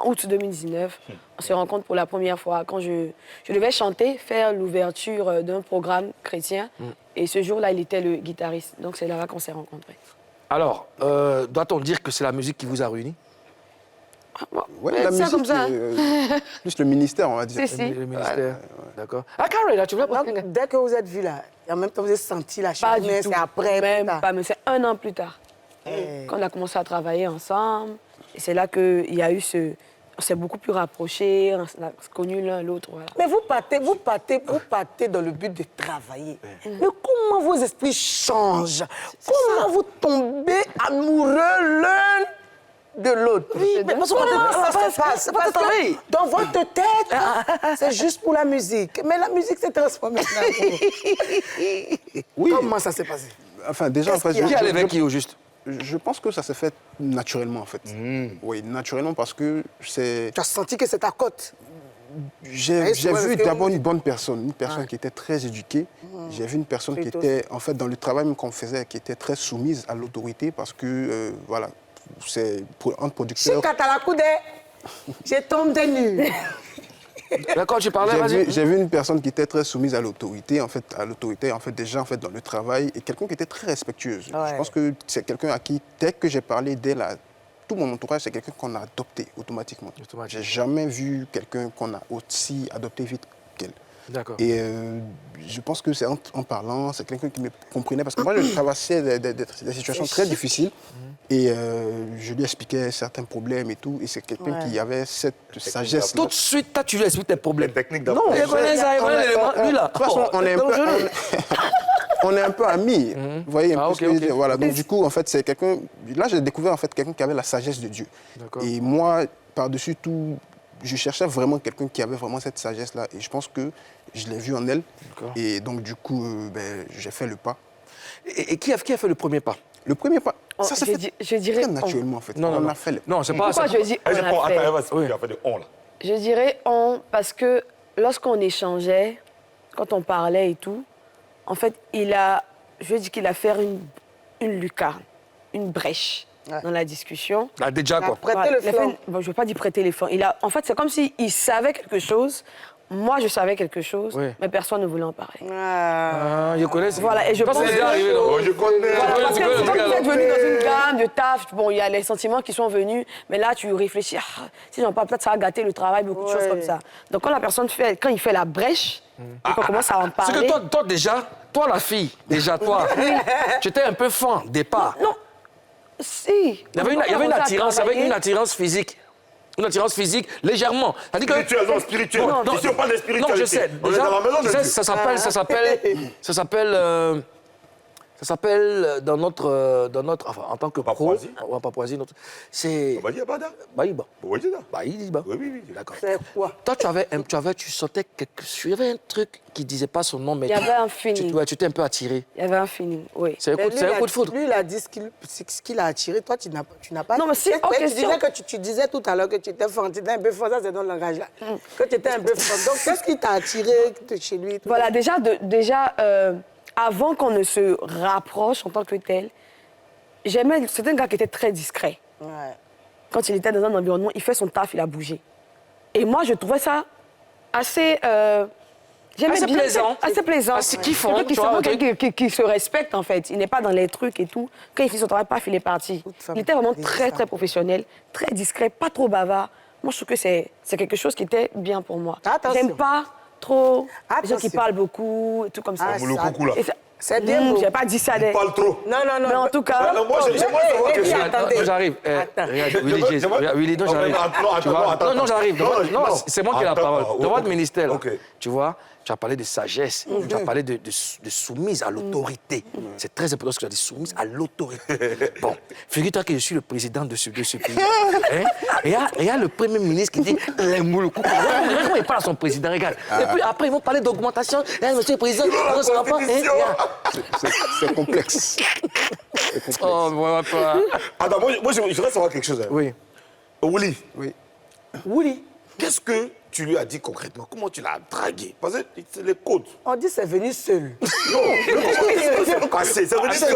août 2019. On se rencontre pour la première fois quand je devais chanter, faire l'ouverture d'un programme chrétien. Et ce jour-là, il était le guitariste. Donc c'est là-bas qu'on s'est rencontrés. Alors, doit-on dire que c'est la musique qui vous a réunis? Ouais, la ça musique, comme ça. plus le ministère, on va dire. Si. Le ministère. D'accord. Ah, Karina, tu voulais pas... Donc, dès que vous êtes vus là, et en même temps vous avez senti la chose, Pas du mais tout. c'est après. Même plus tard. pas, mais c'est 1 an plus tard. Quand on a commencé à travailler ensemble. Et c'est là qu'il y a eu on s'est beaucoup plus rapprochés, on a connu l'un l'autre. Voilà. Mais vous partez dans le but de travailler. Mais comment vos esprits changent? Comment vous tombez amoureux l'un de l'autre? Oui, mais parce qu'on Comment va ça se passe? Parce que dans votre tête, c'est juste pour la musique. Mais la musique s'est transformée. Oui. Comment ça s'est passé? Enfin, déjà, en fait, Qui allait avec qui au juste? je pense que ça s'est fait naturellement, en fait. Oui, naturellement, parce que c'est... Tu as senti que c'est ta cote? J'ai vu d'abord une bonne personne, qui était très éduquée. J'ai vu une personne qui était, en fait, dans le travail même qu'on faisait, qui était très soumise à l'autorité parce que, voilà, c'est un producteur... J'ai tombé nu. D'accord, tu parlais, vas-y. J'ai vu une personne qui était très soumise à l'autorité, déjà, dans le travail, et quelqu'un qui était très respectueuse. Ouais. Je pense que c'est quelqu'un à qui, dès que j'ai parlé d'elle, tout mon entourage, c'est quelqu'un qu'on a adopté automatiquement. J'ai jamais vu quelqu'un qu'on a aussi adopté vite qu'elle. D'accord. Et je pense que c'est en parlant, c'est quelqu'un qui me comprenait, parce que moi, je traversais des situations très difficiles, et je lui expliquais certains problèmes et tout, et c'est quelqu'un qui avait cette sagesse. Tout de suite, toi, tu lui expliques tes problèmes. Les techniques Non, d'approche. Il connaît ça, il connaît l'élément. Lui, là. de toute façon, on est un peu... On est un peu amis, vous voyez un peu ce que je veux dire. Voilà, donc du coup, en fait, c'est quelqu'un... Là, j'ai découvert en fait quelqu'un qui avait la sagesse de Dieu. Et moi, par-dessus tout, je cherchais vraiment quelqu'un qui avait vraiment cette sagesse-là. Et je pense que je l'ai vu en elle. Et donc, du coup, j'ai fait le pas. Et qui a fait le premier pas? Le premier pas, ça s'est fait je dirais très naturellement, en fait. Non, on non. a fait le... Non, c'est pas... Pourquoi je dis on Attends, a fait? attends, il a fait de on, là. Je dirais on parce que lorsqu'on échangeait, quand on parlait et tout, en fait, je lui ai dit qu'il a fait une lucarne, une brèche dans la discussion. Ah, déjà, quoi. Prêter le flanc. Bon, je ne veux pas dire prêter les flancs. En fait, c'est comme s'il savait quelque chose. Moi, je savais quelque chose, Oui. mais personne ne voulait en parler. Ah, je connais. Voilà, et je pense que c'est arrivé. Oh, je connais. Voilà, parce tu que connais, quand tu vous êtes connais. venu dans une gamme de taf, bon, il y a les sentiments qui sont venus, mais là, tu réfléchis, si j'en parle, peut-être ça va gâter le travail, beaucoup de choses comme ça. Donc, quand la personne quand il fait la brèche, on commence à en C'est parler. que toi, déjà, toi, la fille, déjà, toi, tu étais un peu fan, départ. Non, si. Il y avait une attirance physique. Une attirance physique, légèrement. Spirituel, non, spirituel. Non, Ici, on parle de spiritualité. non, je sais. On est Déjà, dans la maison de tu sais, Dieu. ça s'appelle dans notre, enfin, en tant que pro, Papouasie. en Papouasie, c'est On va dire Bada. Baïba. On va dire ça. Baïba. Oui, oui, oui. D'accord. C'est quoi? Toi, tu sentais il y avait un truc qui disait pas son nom, mais Il y avait un feeling. tu étais un peu attiré. Il y avait un feeling, oui. C'est un coup de foudre. Lui, il a dit ce qu'il a attiré. Toi, tu n'as pas. Non, mais si, Tu en question- disais que tu disais tout à l'heure que tu étais fan, tu étais un peu fan, ça c'est dans le langage là. Que tu étais un peu fan. Donc, qu'est-ce qui t'a attiré de chez lui? Voilà, déjà, avant qu'on ne se rapproche en tant que tel, c'était un gars qui était très discret. Ouais. Quand il était dans un environnement, il fait son taf, il a bougé. Et moi, je trouvais ça assez... j'aimais Assez bien, plaisant. Assez plaisant. Assez kiffant, Quelqu'un tu vois, un truc. qui se respecte, en fait. Il n'est pas dans les trucs et tout. Quand il fait son travail, paf, il est parti. Il était vraiment très, très professionnel, très discret, pas trop bavard. Moi, je trouve que c'est quelque chose qui était bien pour moi. Attention. J'aime pas trop les gens qui Attention. parlent beaucoup et tout comme ça. Ah, Le coucou, là. Et ça- C'est bien beau. j'ai pas dit ça. Il parle trop. Non, non, non. Mais en tout cas... Non, moi, j'aimerais savoir quelque chose. Attendez. J'arrive. Attends. Regarde, Willy, non, j'arrive. Tu vois? Non, j'arrive. Non, c'est moi qui ai la parole. Dans votre ministère, là, tu vois, tu as parlé de sagesse, tu as parlé de soumise à l'autorité. C'est très important ce que tu as dit, soumise à l'autorité. Bon, figure-toi que je suis le président de ce pays. Hein? Et il y a le Premier ministre qui dit les moules. Comment il parle à son président, regarde. Et puis après, ils vont parler d'augmentation. Hein, monsieur le président, on ne sera pas. C'est complexe. Oh, voilà pas. Attends, moi, je voudrais savoir quelque chose. Hein. Oui. Willy, Oui. Willy. qu'est-ce que tu lui as dit concrètement? Comment tu l'as dragué? Parce que c'est les codes. On dit c'est venu seul. Non, mais comment c'est passé? C'est venu seul.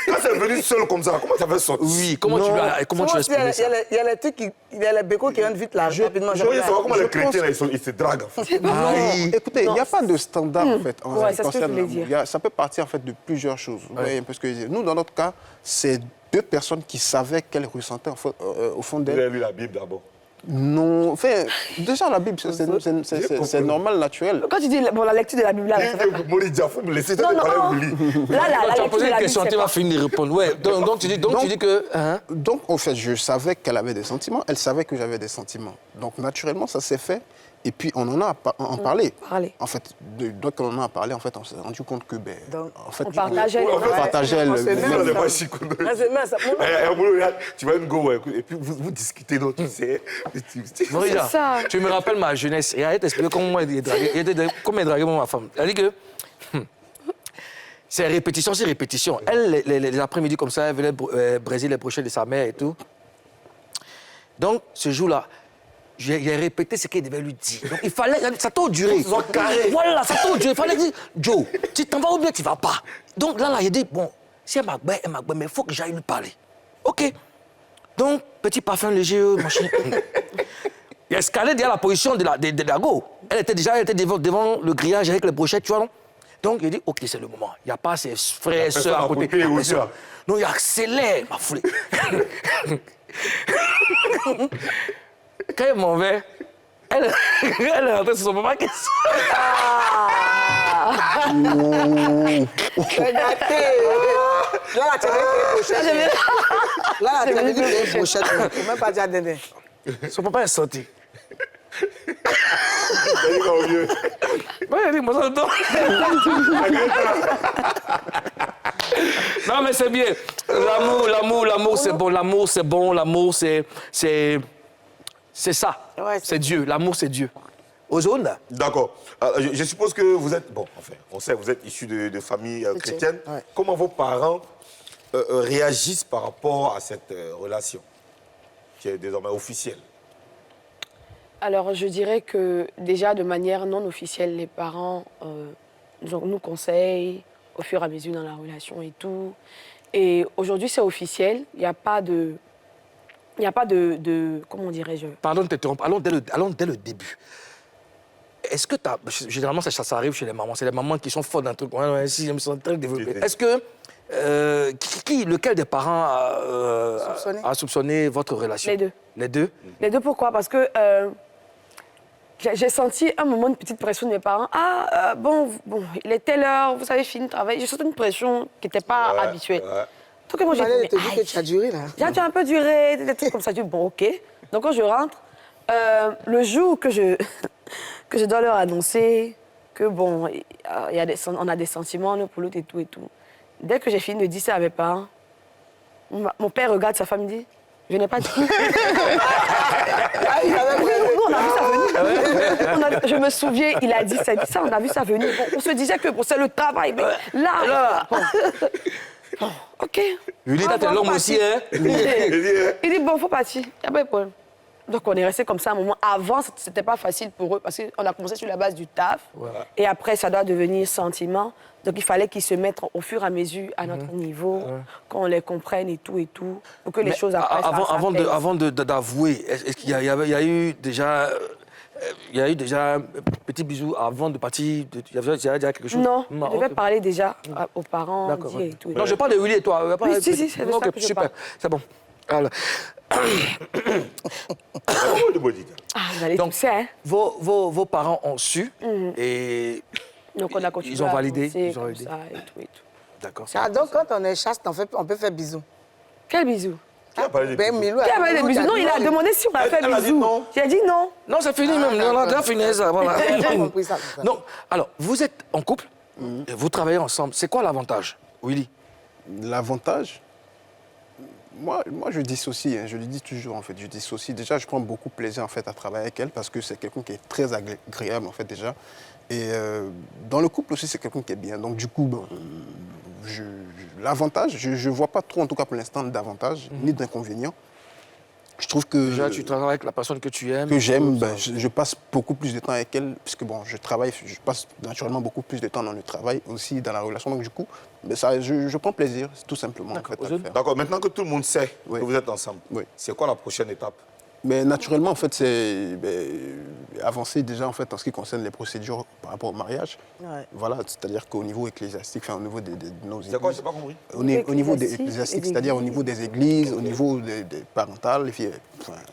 Quand c'est venu seul comme ça, comment ça fait sortir? Oui, comment tu l'as exprimé ça? Il y a les trucs, il y a les bécos qui rentrent vite là, rapidement. Je voulais savoir comment Je les chrétiens, pense- là, ils se draguent. En fait. Non, écoutez, il n'y a pas de standard en fait. En Ouais, ce qui c'est ce que je concerne voulais l'amour. dire. Ça peut partir en fait de plusieurs choses. Vous voyez un peu ce que je veux dire. Nous, dans notre cas, c'est deux personnes qui savaient qu'elles ressentaient au fond Vous d'elles. avez lu la Bible d'abord. Non, enfin, déjà la Bible, c'est normal, naturel. Quand tu dis la lecture de la Bible, là, ça fait... Maurice Diafou, me laissez Non, de non, parler non. de Willy. Là, Tu as lecture posé de une la question, Bible, tu c'est vas pas- finir de répondre. Ouais, donc tu dis que... Hein? Donc, en fait, je savais qu'elle avait des sentiments, elle savait que j'avais des sentiments. Donc, naturellement, ça s'est fait. Et puis, on en a parlé. Parlé. En fait, donc, on en a parlé, en fait, on s'est rendu compte que, ben, Donc, en fait, On partageait les on travaux. partageait On se met On le... n'est pas si connus. Ah, c'est mince, ça. Tu vas une go, ouais, et puis vous discutez, donc tu sais. Maria, C'est ça. tu me rappelles ma jeunesse. Et arrête d'expliquer comment moi, il est dragué moi, ma femme. Elle dit que... C'est répétition, c'est répétition. Elle, les après-midi comme ça, elle venait briser les brochettes de sa mère et tout. Donc, ce jour-là, j'ai répété ce qu'elle devait lui dire. Donc, il fallait... Ça t'a duré. Ils ont carré. Voilà, ça t'a duré. Il fallait dire, Joe, tu t'en vas ou bien tu vas pas. Donc là, il dit, bon, si elle m'a mais il faut que j'aille lui parler. OK. Donc, petit parfum léger, machin. Il a escalé derrière la position de la go. Elle était devant le grillage avec les brochettes, tu vois, non? Donc, il dit, OK, c'est le moment. Il n'y a pas ses frères, sœurs à côté. côté aussi, là. Donc, il accélère, ma foulée. Quand il m'en va, elle est rentrée sur son papa qui... Regardez. Là, tu as une brochette. Là, tu as une brochette. Il ne faut même pas dire Dédé. Son papa est sorti. Il dit qu'au mieux. Ouais, il dit, moi, ça donne. Non, mais c'est bien. L'amour, c'est bon. L'amour, c'est bon. L'amour, c'est ça. Ouais, c'est Dieu. L'amour, c'est Dieu. Ozone. D'accord. Je suppose que vous êtes... Bon, enfin, on sait, vous êtes issu de familles chrétiennes. Ouais. Comment vos parents réagissent par rapport à cette relation qui est désormais officielle? Alors, je dirais que déjà, de manière non officielle, les parents nous conseillent au fur et à mesure dans la relation et tout. Et aujourd'hui, c'est officiel. Il n'y a pas de... comment dirais-je? Pardon de t'interrompre. Allons dès le début. Est-ce que tu as... Généralement, ça arrive chez les mamans. C'est les mamans qui sont fortes d'un truc. Ouais, si, je me sens très développée. Est-ce que... lequel des parents a soupçonné votre relation? Les deux. Les deux? Les deux, pourquoi? Parce que j'ai senti un moment une petite pression de mes parents. Bon, il est telle heure, vous avez fini de travailler. J'ai senti une pression qui n'était pas habituelle. Tout que moi, j'ai dit, te dit que tu as duré, là. J'ai un peu duré, des trucs comme ça. Je dis, bon, OK. Donc, quand je rentre, le jour que je dois leur annoncer que, bon, on a des sentiments l'un pour l'autre et tout et tout. Dès que j'ai fini de dire ça à mes parents, mon père regarde sa femme et dit, je n'ai pas dit. Nous, on a vu ça venir. Je me souviens, il a dit ça, on a vu ça venir. Bon, on se disait que bon, c'est le travail, mais là. Bon, OK. Julie, t'es l'homme aussi, hein? Il dit, bon, faut partir. Il n'y a pas de problème. Donc, on est resté comme ça un moment. Avant, c'était pas facile pour eux parce qu'on a commencé sur la base du taf. Voilà. Et après, ça doit devenir sentiment. Donc, il fallait qu'ils se mettent au fur et à mesure à notre niveau, qu'on les comprenne et tout, pour que les choses après avant d'avouer, est-ce qu'il y a eu déjà... Il y a eu déjà un petit bisou avant de partir. Il y avait déjà quelque chose? Non, je devais parler déjà aux parents. D'accord. Et tout. Non, je parle de Willy et toi. Oui, si, c'est de ça que je super, parle. c'est bon. Alors... Vous allez donc, tousser, hein? Vos parents ont su et donc on a continué ils ont validé. Ils ont validé. Ça et tout. D'accord. Donc, quand on est chaste, on peut faire bisous. Quel bisou? Qui a parlé des bisous? Milou Qui a parlé des bisous? Non, il a demandé si on a fait bisous. J'ai dit non. Non, c'est fini même. On a déjà fini ça. Voilà. J'ai compris ça. Donc, alors, vous êtes en couple, et vous travaillez ensemble. C'est quoi l'avantage, Willy? L'avantage, moi, je dissocie, je le dis toujours, en fait. Je dissocie. Déjà, je prends beaucoup de plaisir, en fait, à travailler avec elle parce que c'est quelqu'un qui est très agréable, en fait, déjà. Et dans le couple aussi, c'est quelqu'un qui est bien. Donc, du coup, bon, l'avantage, je ne vois pas trop, en tout cas pour l'instant, d'avantage, ni d'inconvénient. Je trouve que... Déjà, tu travailles avec la personne que tu aimes. Que j'aime, je passe beaucoup plus de temps avec elle, puisque bon, je passe naturellement beaucoup plus de temps dans le travail, aussi dans la relation. Donc du coup, je prends plaisir, tout simplement. En fait, à le faire. D'accord, maintenant que tout le monde sait que vous êtes ensemble, c'est quoi la prochaine étape? Mais naturellement, en fait, c'est avancer déjà en fait, en ce qui concerne les procédures par rapport au mariage. Ouais. Voilà, c'est-à-dire qu'au niveau ecclésiastique, au niveau de nos églises. C'est quoi, je n'ai pas compris? Au niveau des ecclésiastiques, c'est-à-dire au niveau des églises, au niveau des parentales.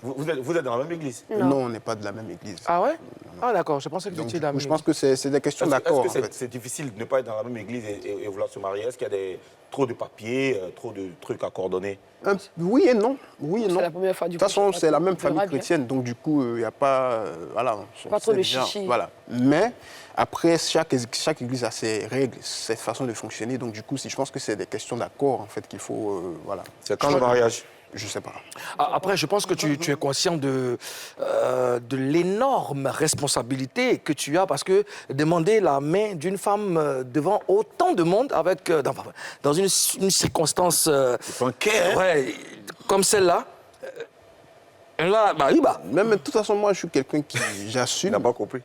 Vous êtes dans la même église? Non, on n'est pas de la même église. Ah ouais? Ah d'accord, je pensais que vous étiez de la même église. Je pense que c'est des questions d'accord. Est-ce que c'est difficile de ne pas être dans la même église et vouloir se marier? Est-ce qu'il y a trop de papiers, trop de trucs à coordonner? Oui et non. Oui et non. C'est la première fois du coup. De toute façon, c'est la même famille chrétienne, donc du coup, il n'y a pas... voilà, pas trop de chichi. Voilà. Mais après, chaque église a ses règles, ses façons de fonctionner. Donc du coup, je pense que c'est des questions d'accord en fait qu'il faut... voilà. C'est quand le mariage? Je ne sais pas. Après, je pense que tu es conscient de l'énorme responsabilité que tu as parce que demander la main d'une femme devant autant de monde avec, dans une circonstance comme celle-là, là, Même de toute façon, moi, je suis quelqu'un qui... J'assume. Il n'a pas compris.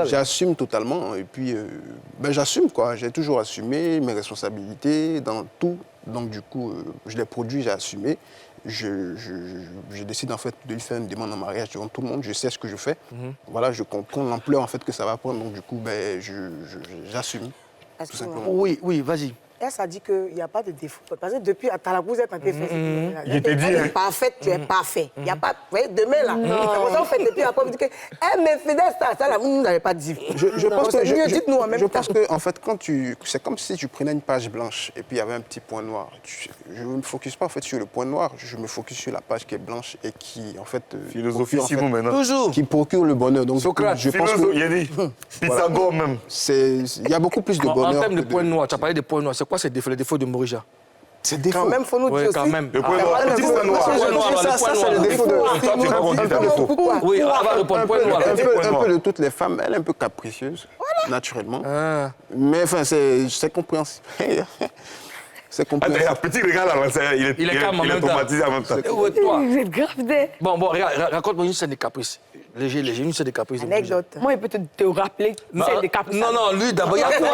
J'assume totalement. Et puis, j'assume, quoi. J'ai toujours assumé mes responsabilités dans tout. Donc, du coup, je les produis, j'ai assumé. Je décide, en fait, de lui faire une demande en mariage devant tout le monde. Je sais ce que je fais. Voilà, je comprends l'ampleur, en fait, que ça va prendre. Donc, du coup, j'assume, tout simplement. Oui, vas-y. Ça dit qu'il n'y a pas de défaut. Parce que depuis, à Talabouze, quand tu es fait, il te dit, hein. Parfaite, tu es parfait. Il n'y a pas... Vous voyez, demain, là, c'est pour ça qu'on fait depuis après, vous dites que, mais fidèle, ça, là, vous n'avez pas dit. Je pense que... Dites-nous en même temps. Je pense que, en fait, c'est comme si tu prenais une page blanche et puis il y avait un petit point noir. Je ne me focus pas, en fait, sur le point noir. Je me focus sur la page qui est blanche et qui, en fait... Philosophie, Simon, maintenant. Toujours. Qui procure le bonheur. Donc, Socrate, je pense que... Il a dit, Pythagore même. Il y a beaucoup plus de bonheur. En termes de points noirs, tu as parlé des points noirs. C'est quoi les défauts de Morija? C'est défaut. Quand même, il faut nous dire aussi. Quand même. Le point noir, le point noir. Ça, c'est le défaut de... Oui, on va répondre. Point noir. Un peu de toutes les femmes, elle est un peu capricieuse, naturellement. Mais enfin, c'est compréhensible. C'est compréhensible. Un petit regard là, il est traumatisé en même temps. Toi. Vous êtes grave. Bon, raconte-moi une scène de caprice. Léger, une scène de caprice. de Anecdote. Moi, il peut te rappeler celle des caprices. Non, lui, d'abord, il y a quoi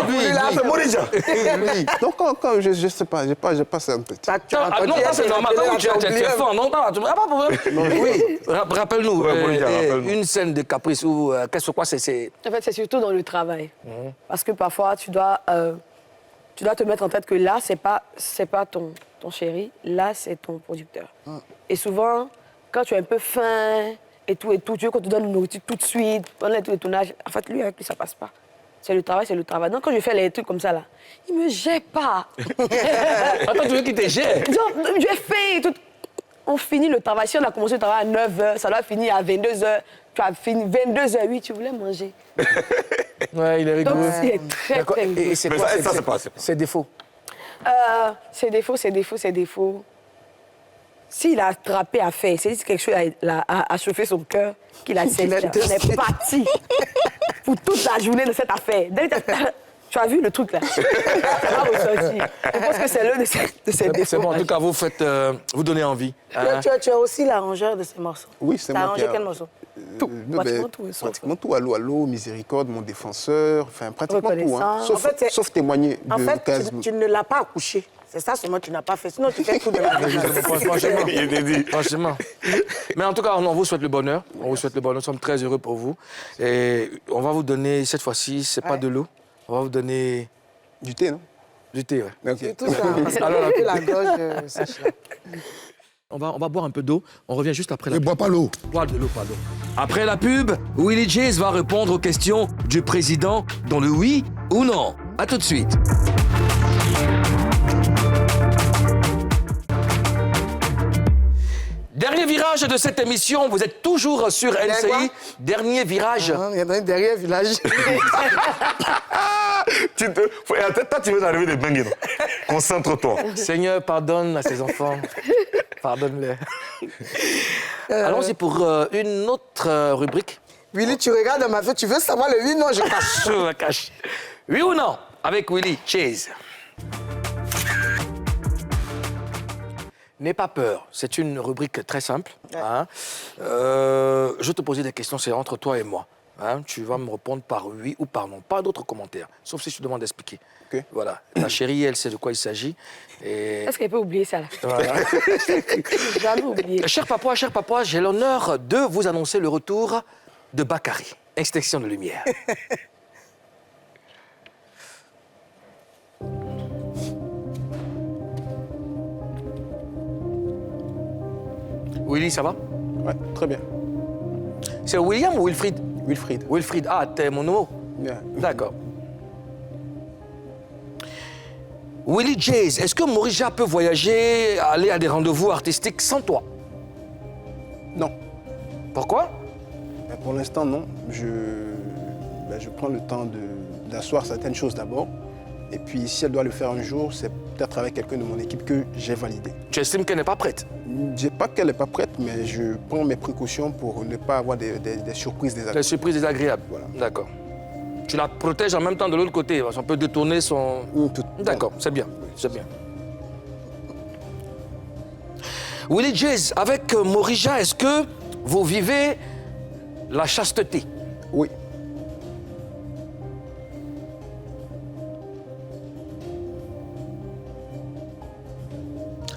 Lui. Donc, quand je sais pas, j'ai pas ça en tête. Non, c'est normal. Quand tu es fort, non, pas de problème. Oui, rappelle-nous, une scène de caprice ou qu'est-ce que c'est... En fait, c'est surtout dans le travail. Parce que parfois, tu dois te mettre en tête que là, c'est pas ton chéri, là, c'est ton producteur. Et souvent, quand tu es un peu fin et tout, tu veux qu'on te donne une nourriture tout de suite, pendant tous les tournages, en fait, lui, avec lui, ça passe pas. C'est le travail, c'est le travail. Donc, quand je fais les trucs comme ça, là, il me jette pas. Attends, tu veux qu'il te jette? Genre, je fais tout. On finit le travail. Si on a commencé le travail à 9h, ça doit finir à 22h. Tu as fini 22h, oui, tu voulais manger. Ouais, il est rigolo. Donc, c'est très, très rigolo. Et c'est Mais quoi ça, c'est pas. ses défauts? Ses défauts. S'il a attrapé à faire, c'est quelque chose à chauffer son cœur, qu'il a séché. On est parti pour toute la journée de cette affaire. Tu as vu le truc là? Ça va ressortir. Je pense que c'est l'un de ses défauts. C'est bon, en tout cas, vous donnez envie. Tu es aussi l'arrangeur de ces morceaux. Oui, c'est T'as moi qui arrangé quel morceau? Pratiquement tout. Pratiquement tout. Allô, Miséricorde, Mon Défenseur, enfin pratiquement tout. Hein. En fait, Sauf témoigner En de fait, Lucas. tu ne l'as pas accouché. C'est ça seulement que tu n'as pas fait. Sinon, tu fais tout de la Franchement. Mais en tout cas, on vous souhaite le bonheur. On vous souhaite le bonheur. Nous sommes très heureux pour vous. Et on va vous donner, cette fois-ci, c'est pas de l'eau. On va vous donner Du thé, non? du thé, ouais. Ok. Tout ça. Parce que Alors, la gorge sèche là. On va boire un peu d'eau. On revient juste après la Ne pub. bois pas l'eau. Bois de l'eau, pardon. Après la pub, Willie Jays va répondre aux questions du président dans le oui ou non. À tout de suite. Dernier virage de cette émission, vous êtes toujours sur NCI. Dernier virage. Il y a un derrière village. Toi, tu veux arriver des bengues, non? Concentre-toi. Seigneur, pardonne à ses enfants. Pardonne-les. Allons-y pour une autre rubrique. Willy, tu regardes dans ma feuille, tu veux savoir le oui, non, je cache. Je la cache. Oui ou non? Avec Willie Chase. N'aie pas peur, c'est une rubrique très simple. Hein. Je vais te poser des questions, c'est entre toi et moi. Hein. Tu vas me répondre par oui ou par non, pas d'autres commentaires, sauf si je te demande d'expliquer. Ok. Voilà, ta chérie, elle sait de quoi il s'agit. Et... Est-ce qu'elle peut oublier ça là? Voilà. Jamais oublié. Cher papa, j'ai l'honneur de vous annoncer le retour de Bakary, extinction de lumière. Willy, ça va? Ouais, très bien. C'est William ou Wilfried? Wilfried. Wilfried, ah, t'es mon nom. Bien. D'accord. Willie Jays, est-ce que Morija peut voyager, aller à des rendez-vous artistiques sans toi? Non. Pourquoi? Mais pour l'instant, non. Je prends le temps d'asseoir certaines choses d'abord. Et puis, si elle doit le faire un jour, c'est peut-être avec quelqu'un de mon équipe que j'ai validé. Tu estimes qu'elle n'est pas prête? Je dis pas qu'elle n'est pas prête, mais je prends mes précautions pour ne pas avoir des surprises La désagréables. surprise désagréable. Voilà. D'accord. Tu la protèges en même temps de l'autre côté, parce qu'on peut détourner son... D'accord, c'est bien, c'est bien. Willie Jays, avec Morija, est-ce que vous vivez la chasteté? Oui.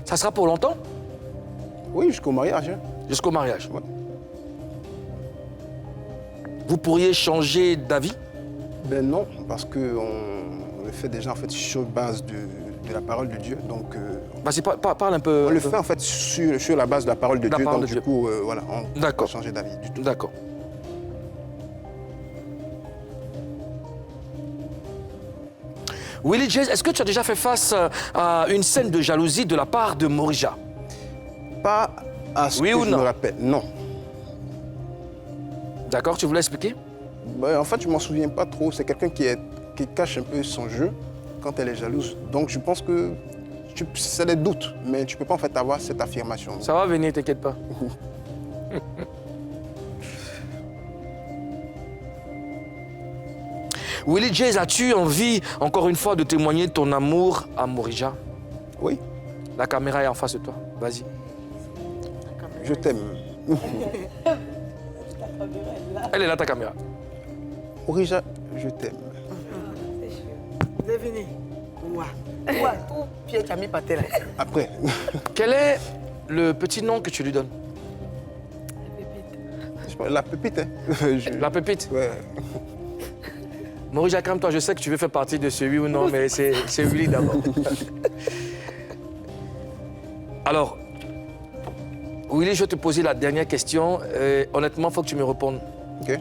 Ça sera pour longtemps? Oui, jusqu'au mariage. Hein. Jusqu'au mariage. Ouais. Vous pourriez changer d'avis? Ben non, parce qu'on le fait déjà en fait sur base de la parole de Dieu. Donc, Vas-y, parle un peu. on le fait en fait sur la base de la parole de La Dieu. parole Donc de du Dieu. coup, voilà, on ne peut D'accord. pas changer d'avis du tout. D'accord. Willie Jays, est-ce que tu as déjà fait face à une scène de jalousie de la part de Morija? Pas à ce Oui que ou je non? me rappelle. Non. D'accord, tu voulais expliquer? Ben, en fait, je ne m'en souviens pas trop. C'est quelqu'un qui cache un peu son jeu quand elle est jalouse. Donc je pense que c'est des doutes, mais tu ne peux pas en fait avoir cette affirmation. Ça va venir, t'inquiète pas. Willie Jays, as-tu envie, encore une fois, de témoigner ton amour à Morija? Oui, La caméra est en face de toi. Vas-y. je t'aime. Elle est là, ta caméra. Morija, je t'aime. Devinez. Ouais. Ouais, tout pied qui a mis pâté là. Après. Quel est le petit nom que tu lui donnes? La pépite, hein. La pépite? Ouais. Morija, calme-toi, je sais que tu veux faire partie de ce oui ou non, mais c'est Willy d'abord. Alors, Willy, je vais te poser la dernière question. Honnêtement, il faut que tu me répondes. Ok.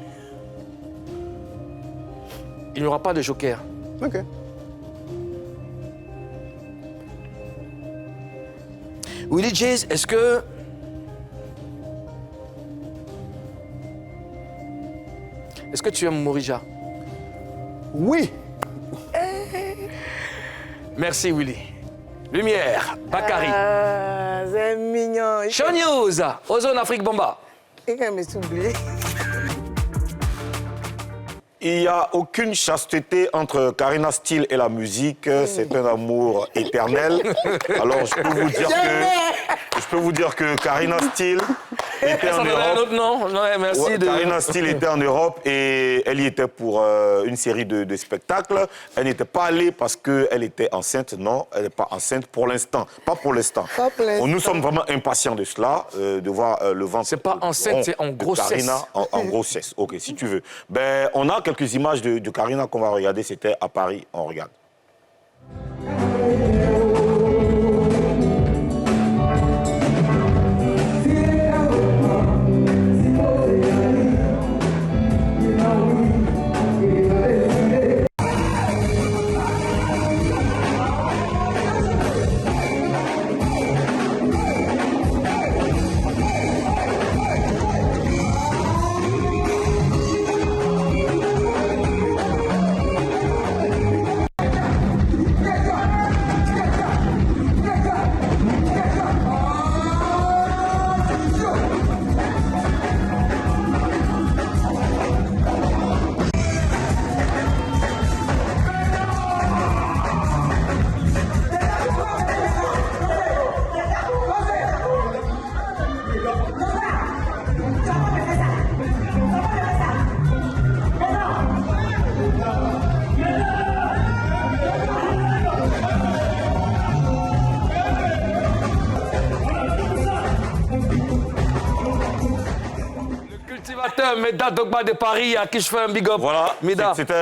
Il n'y aura pas de joker. Ok. Willy Jays, est-ce que... Est-ce que tu aimes Morija? Oui. Merci, Willy. Lumière, Bakary. C'est mignon. Show News, Ozone Afrique Bomba. Il va me soublier. Il n'y a aucune chasteté entre Karina Steele et la musique. C'est un amour éternel. Alors, je peux vous dire que Karina Steele était en Un Europe. autre nom? Ouais, merci. Ouais, Karina Steele était en Europe et elle y était pour une série de spectacles. Elle n'était pas allée parce qu'elle était enceinte. Non, elle n'est pas enceinte pour l'instant. Pas pour l'instant. Pas pour l'instant. Nous sommes vraiment impatients de cela, de voir le ventre. C'est pas enceinte, c'est en de grossesse. Karina en grossesse. OK, si tu veux. Ben, on a quelques images de Karina qu'on va regarder. C'était à Paris. On regarde. Meda Dogba de Paris, à qui je fais un big up. Voilà, Meda. c'était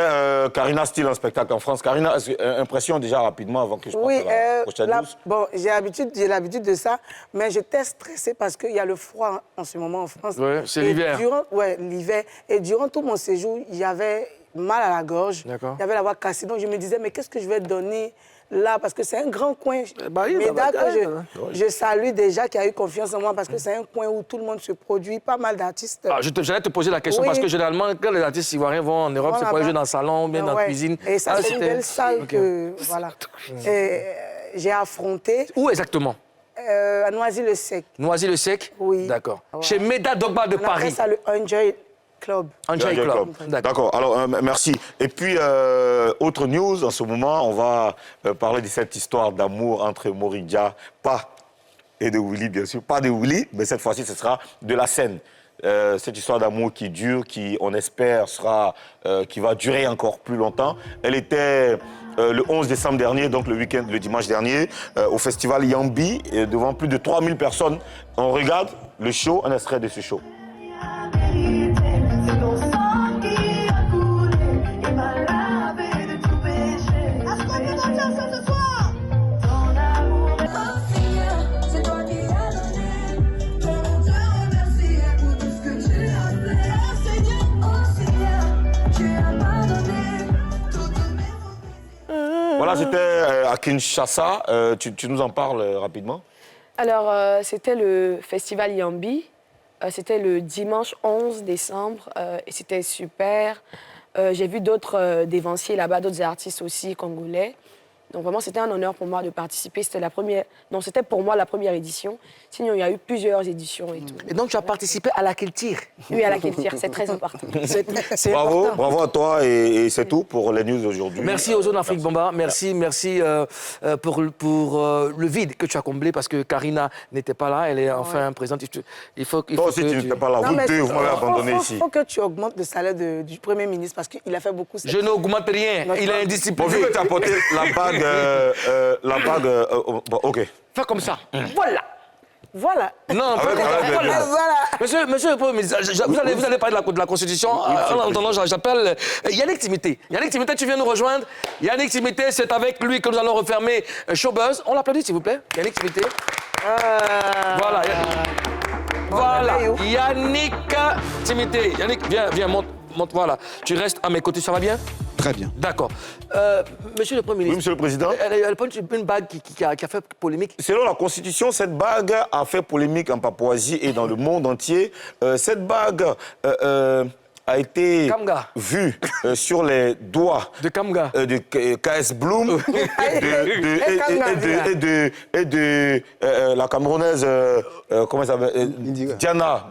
Karina Steele en spectacle en France. Karina, impression déjà rapidement avant que je passe à la prochaine news. Bon, j'ai l'habitude de ça, mais j'étais stressée parce qu'il y a le froid en ce moment en France. Oui, c'est l'hiver. Ouais, l'hiver. Et durant tout mon séjour, il y avait mal à la gorge. D'accord. Il y avait la voix cassée. Donc je me disais, mais qu'est-ce que je vais donner là? Parce que c'est un grand coin. Bah, oui, Meda, bah, je salue déjà qui a eu confiance en moi parce que c'est un coin où tout le monde se produit, pas mal d'artistes. Ah, j'allais te poser la question Oui. parce que généralement, quand les artistes ivoiriens vont en Europe, Voilà, c'est pour aller bah. jouer dans le salon ou bien dans la Ouais. cuisine. Et ça, c'est une c'était- belle salle Ok. que. Voilà. Et, j'ai affronté Où exactement? à Noisy-le-Sec. Noisy-le-Sec? Oui. D'accord. Ouais. Chez Meda Dogba de On appelle Paris. ça le Enjoy Club. Enjoy Enjoy Club. Club. D'accord, alors merci. Et puis, autre news, en ce moment, on va parler de cette histoire d'amour entre Morija, pas, et de Willy, bien sûr, pas de Willy, mais cette fois-ci, ce sera de la scène. Cette histoire d'amour qui dure, qui, on espère, qui va durer encore plus longtemps. Elle était le 11 décembre dernier, donc le week-end, le dimanche dernier, au festival Yambi, devant plus de 3000 personnes. On regarde le show, un extrait de ce show. C'est ton sang qui a coulé, il m'a lavé de tout péché. Est-ce qu'on peut danser ensemble ce soir? Ton amour est parti, c'est toi qui as donné. Comment te remercier pour tout ce que tu as fait? Oh Seigneur, tu as pardonné toutes mes... Voilà, c'était à Kinshasa. Tu nous en parles rapidement? Alors, c'était le festival Yambi. C'était le dimanche 11 décembre et c'était super. J'ai vu d'autres dévanciers là-bas, d'autres artistes aussi congolais. Donc vraiment, c'était un honneur pour moi de participer. C'était pour moi la première édition. Sinon, il y a eu plusieurs éditions et tout. Et donc, tu as participé à la Culture. Oui, à la culture, c'est très important. C'est Bravo, important. bravo à toi et c'est tout pour les news aujourd'hui. Merci aux Zones Afrique Bomba. Merci pour le vide que tu as comblé parce que Karina n'était pas là. Elle est enfin présente. Il faut Toi aussi, tu n'étais pas là. Vous deux, vous m'avez abandonné ici. Il faut que tu augmentes le salaire du Premier ministre parce qu'il a fait beaucoup. Je n'augmente rien. Il est Bon, indiscipliné. vu que tu as porté la bague, bon, ok. Fais comme ça. Voilà. Non, Avec voilà. Voilà. Monsieur le Premier ministre, vous allez parler de la Constitution. En attendant, j'appelle Yannick Timité. Yannick Timité, tu viens nous rejoindre. Yannick Timité, c'est avec lui que nous allons refermer Showbuzz. On l'applaudit, s'il vous plaît. Yannick Timité. Voilà. Voilà. Yannick Timité. Yannick, viens, monte, voilà. Tu restes à mes côtés, ça va bien? Très bien. D'accord. Monsieur le Premier Oui, ministre. Monsieur le Président. Elle porte une bague qui a fait polémique. Selon la Constitution, cette bague a fait polémique en Papouasie et dans le monde entier. Cette bague a été Kamga. vue sur les doigts De Kamga. de KS Bloom et de la Camerounaise, comment elle s'appelle Diana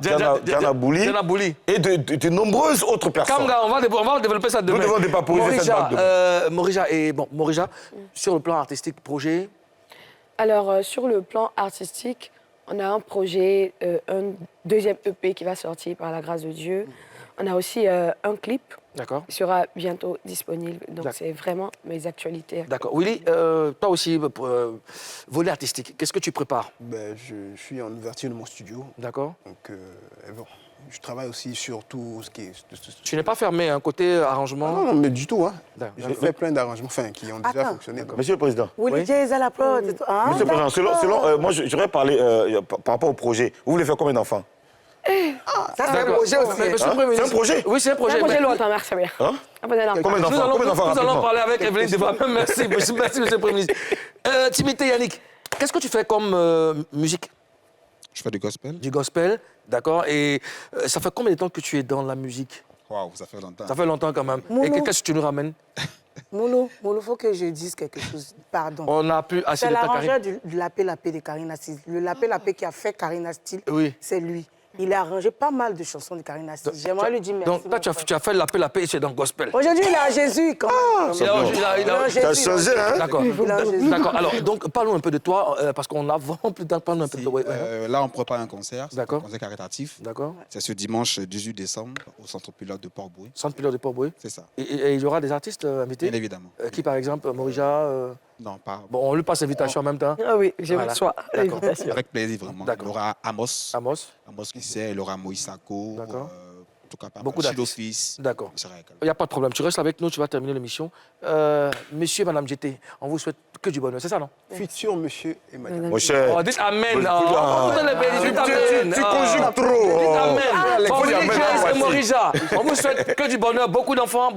Bouli. Diana Bouli. Et de nombreuses autres personnes. Kamga, on va développer ça demain. Nous devons dépaporiser cette bague demain. Morija, sur le plan artistique, projet. Alors, sur le plan artistique, on a un projet, un deuxième EP qui va sortir par la grâce de Dieu. On a aussi un clip D'accord. qui sera bientôt disponible. Donc, D'accord. c'est vraiment mes actualités. D'accord. Willy, toi aussi, volet artistique, qu'est-ce que tu prépares? Je suis en ouverture de mon studio. D'accord. Donc, bon, je travaille aussi sur tout ce qui est... Tu n'es pas fermé, hein, côté arrangement? Non, mais du tout. Hein. D'accord. J'ai fait plein d'arrangements qui ont déjà Attends. fonctionné. Monsieur le Président. Willy Jay, elle applaudit. Monsieur le Président, selon moi, j'aurais parlé par rapport au projet. Vous voulez faire combien d'enfants? Ça, c'est un projet aussi. Mais, monsieur le Premier C'est un ministre- projet? Oui, c'est un projet. C'est un projet mais- lointain, merci bien. Hein? Un projet lointain. Combien Nous d'enfants? allons, Combien d'enfants nous allons rapidement? parler avec Evelyne Devant. Merci, monsieur le Premier ministre. Timité, Yannick, qu'est-ce que tu fais comme musique? Je fais du gospel. Du gospel, d'accord. Et ça fait combien de temps que tu es dans la musique? Waouh, ça fait longtemps. Ça fait longtemps quand même. Moulou. Et qu'est-ce que tu nous ramènes? Moulou, il faut que je dise quelque chose. Pardon. On n'a plus assez C'est de temps, l'arrangeur Karine. du Lapé de Karina Steele. Le Lapé qui a fait Karina Steele, Oui. c'est lui. Il a arrangé pas mal de chansons de Karina Steele. J'aimerais lui dire merci. Donc, toi, tu as fait la paix et c'est dans le gospel. Aujourd'hui, il est à Jésus quand même. Il a- Jésus, Ça a changé, hein? D'accord. Il a Jésus. D'accord. Alors, donc, parlons un peu de toi, parce qu'on a vraiment plus de temps. Parlons un peu de toi. Ouais. Là, on prépare un concert. C'est D'accord. Un concert caritatif. D'accord. C'est ce dimanche 18 décembre au centre pilote de Port-Boué. Centre pilote de Port-Boué. C'est ça. Et il y aura des artistes invités? Bien évidemment. Qui, par exemple, Morija Non, pas. Bon, on lui passe l'invitation en même temps. Ah oui, je Voilà. reçois D'accord. l'invitation. Avec plaisir, vraiment. D'accord. Il y aura Amos. Amos. Amos qui sait, il y aura Moïse Sako. D'accord. En tout cas, pas Beaucoup mal. d'artistes. Chilo Fils. D'accord. Il sera avec elle. Il n'y a pas de problème. Tu restes avec nous, tu vas terminer l'émission. Monsieur, madame GT, on vous souhaite que du bonheur. C'est ça, non? Futur monsieur et madame. Mon cher. Oh, dites Amen. Ah. Oh, vous allez bénir, dites Amen. Tu conjugues trop. Dites Amen. faut dire Famille Amen, Jazz et voici. Morija, on vous souhaite que du bonheur. Beaucoup d'enfants.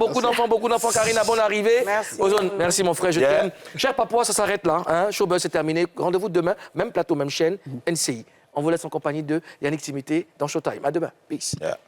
Karina, bonne arrivée. Merci. Ozone, merci mon frère, je Yeah. t'aime. Cher Papouas, ça s'arrête là. Hein? Showbuzz, c'est terminé. Rendez-vous demain, même plateau, même chaîne, NCI. On vous laisse en compagnie de Yannick Timité dans Showtime. À demain. Peace. Yeah.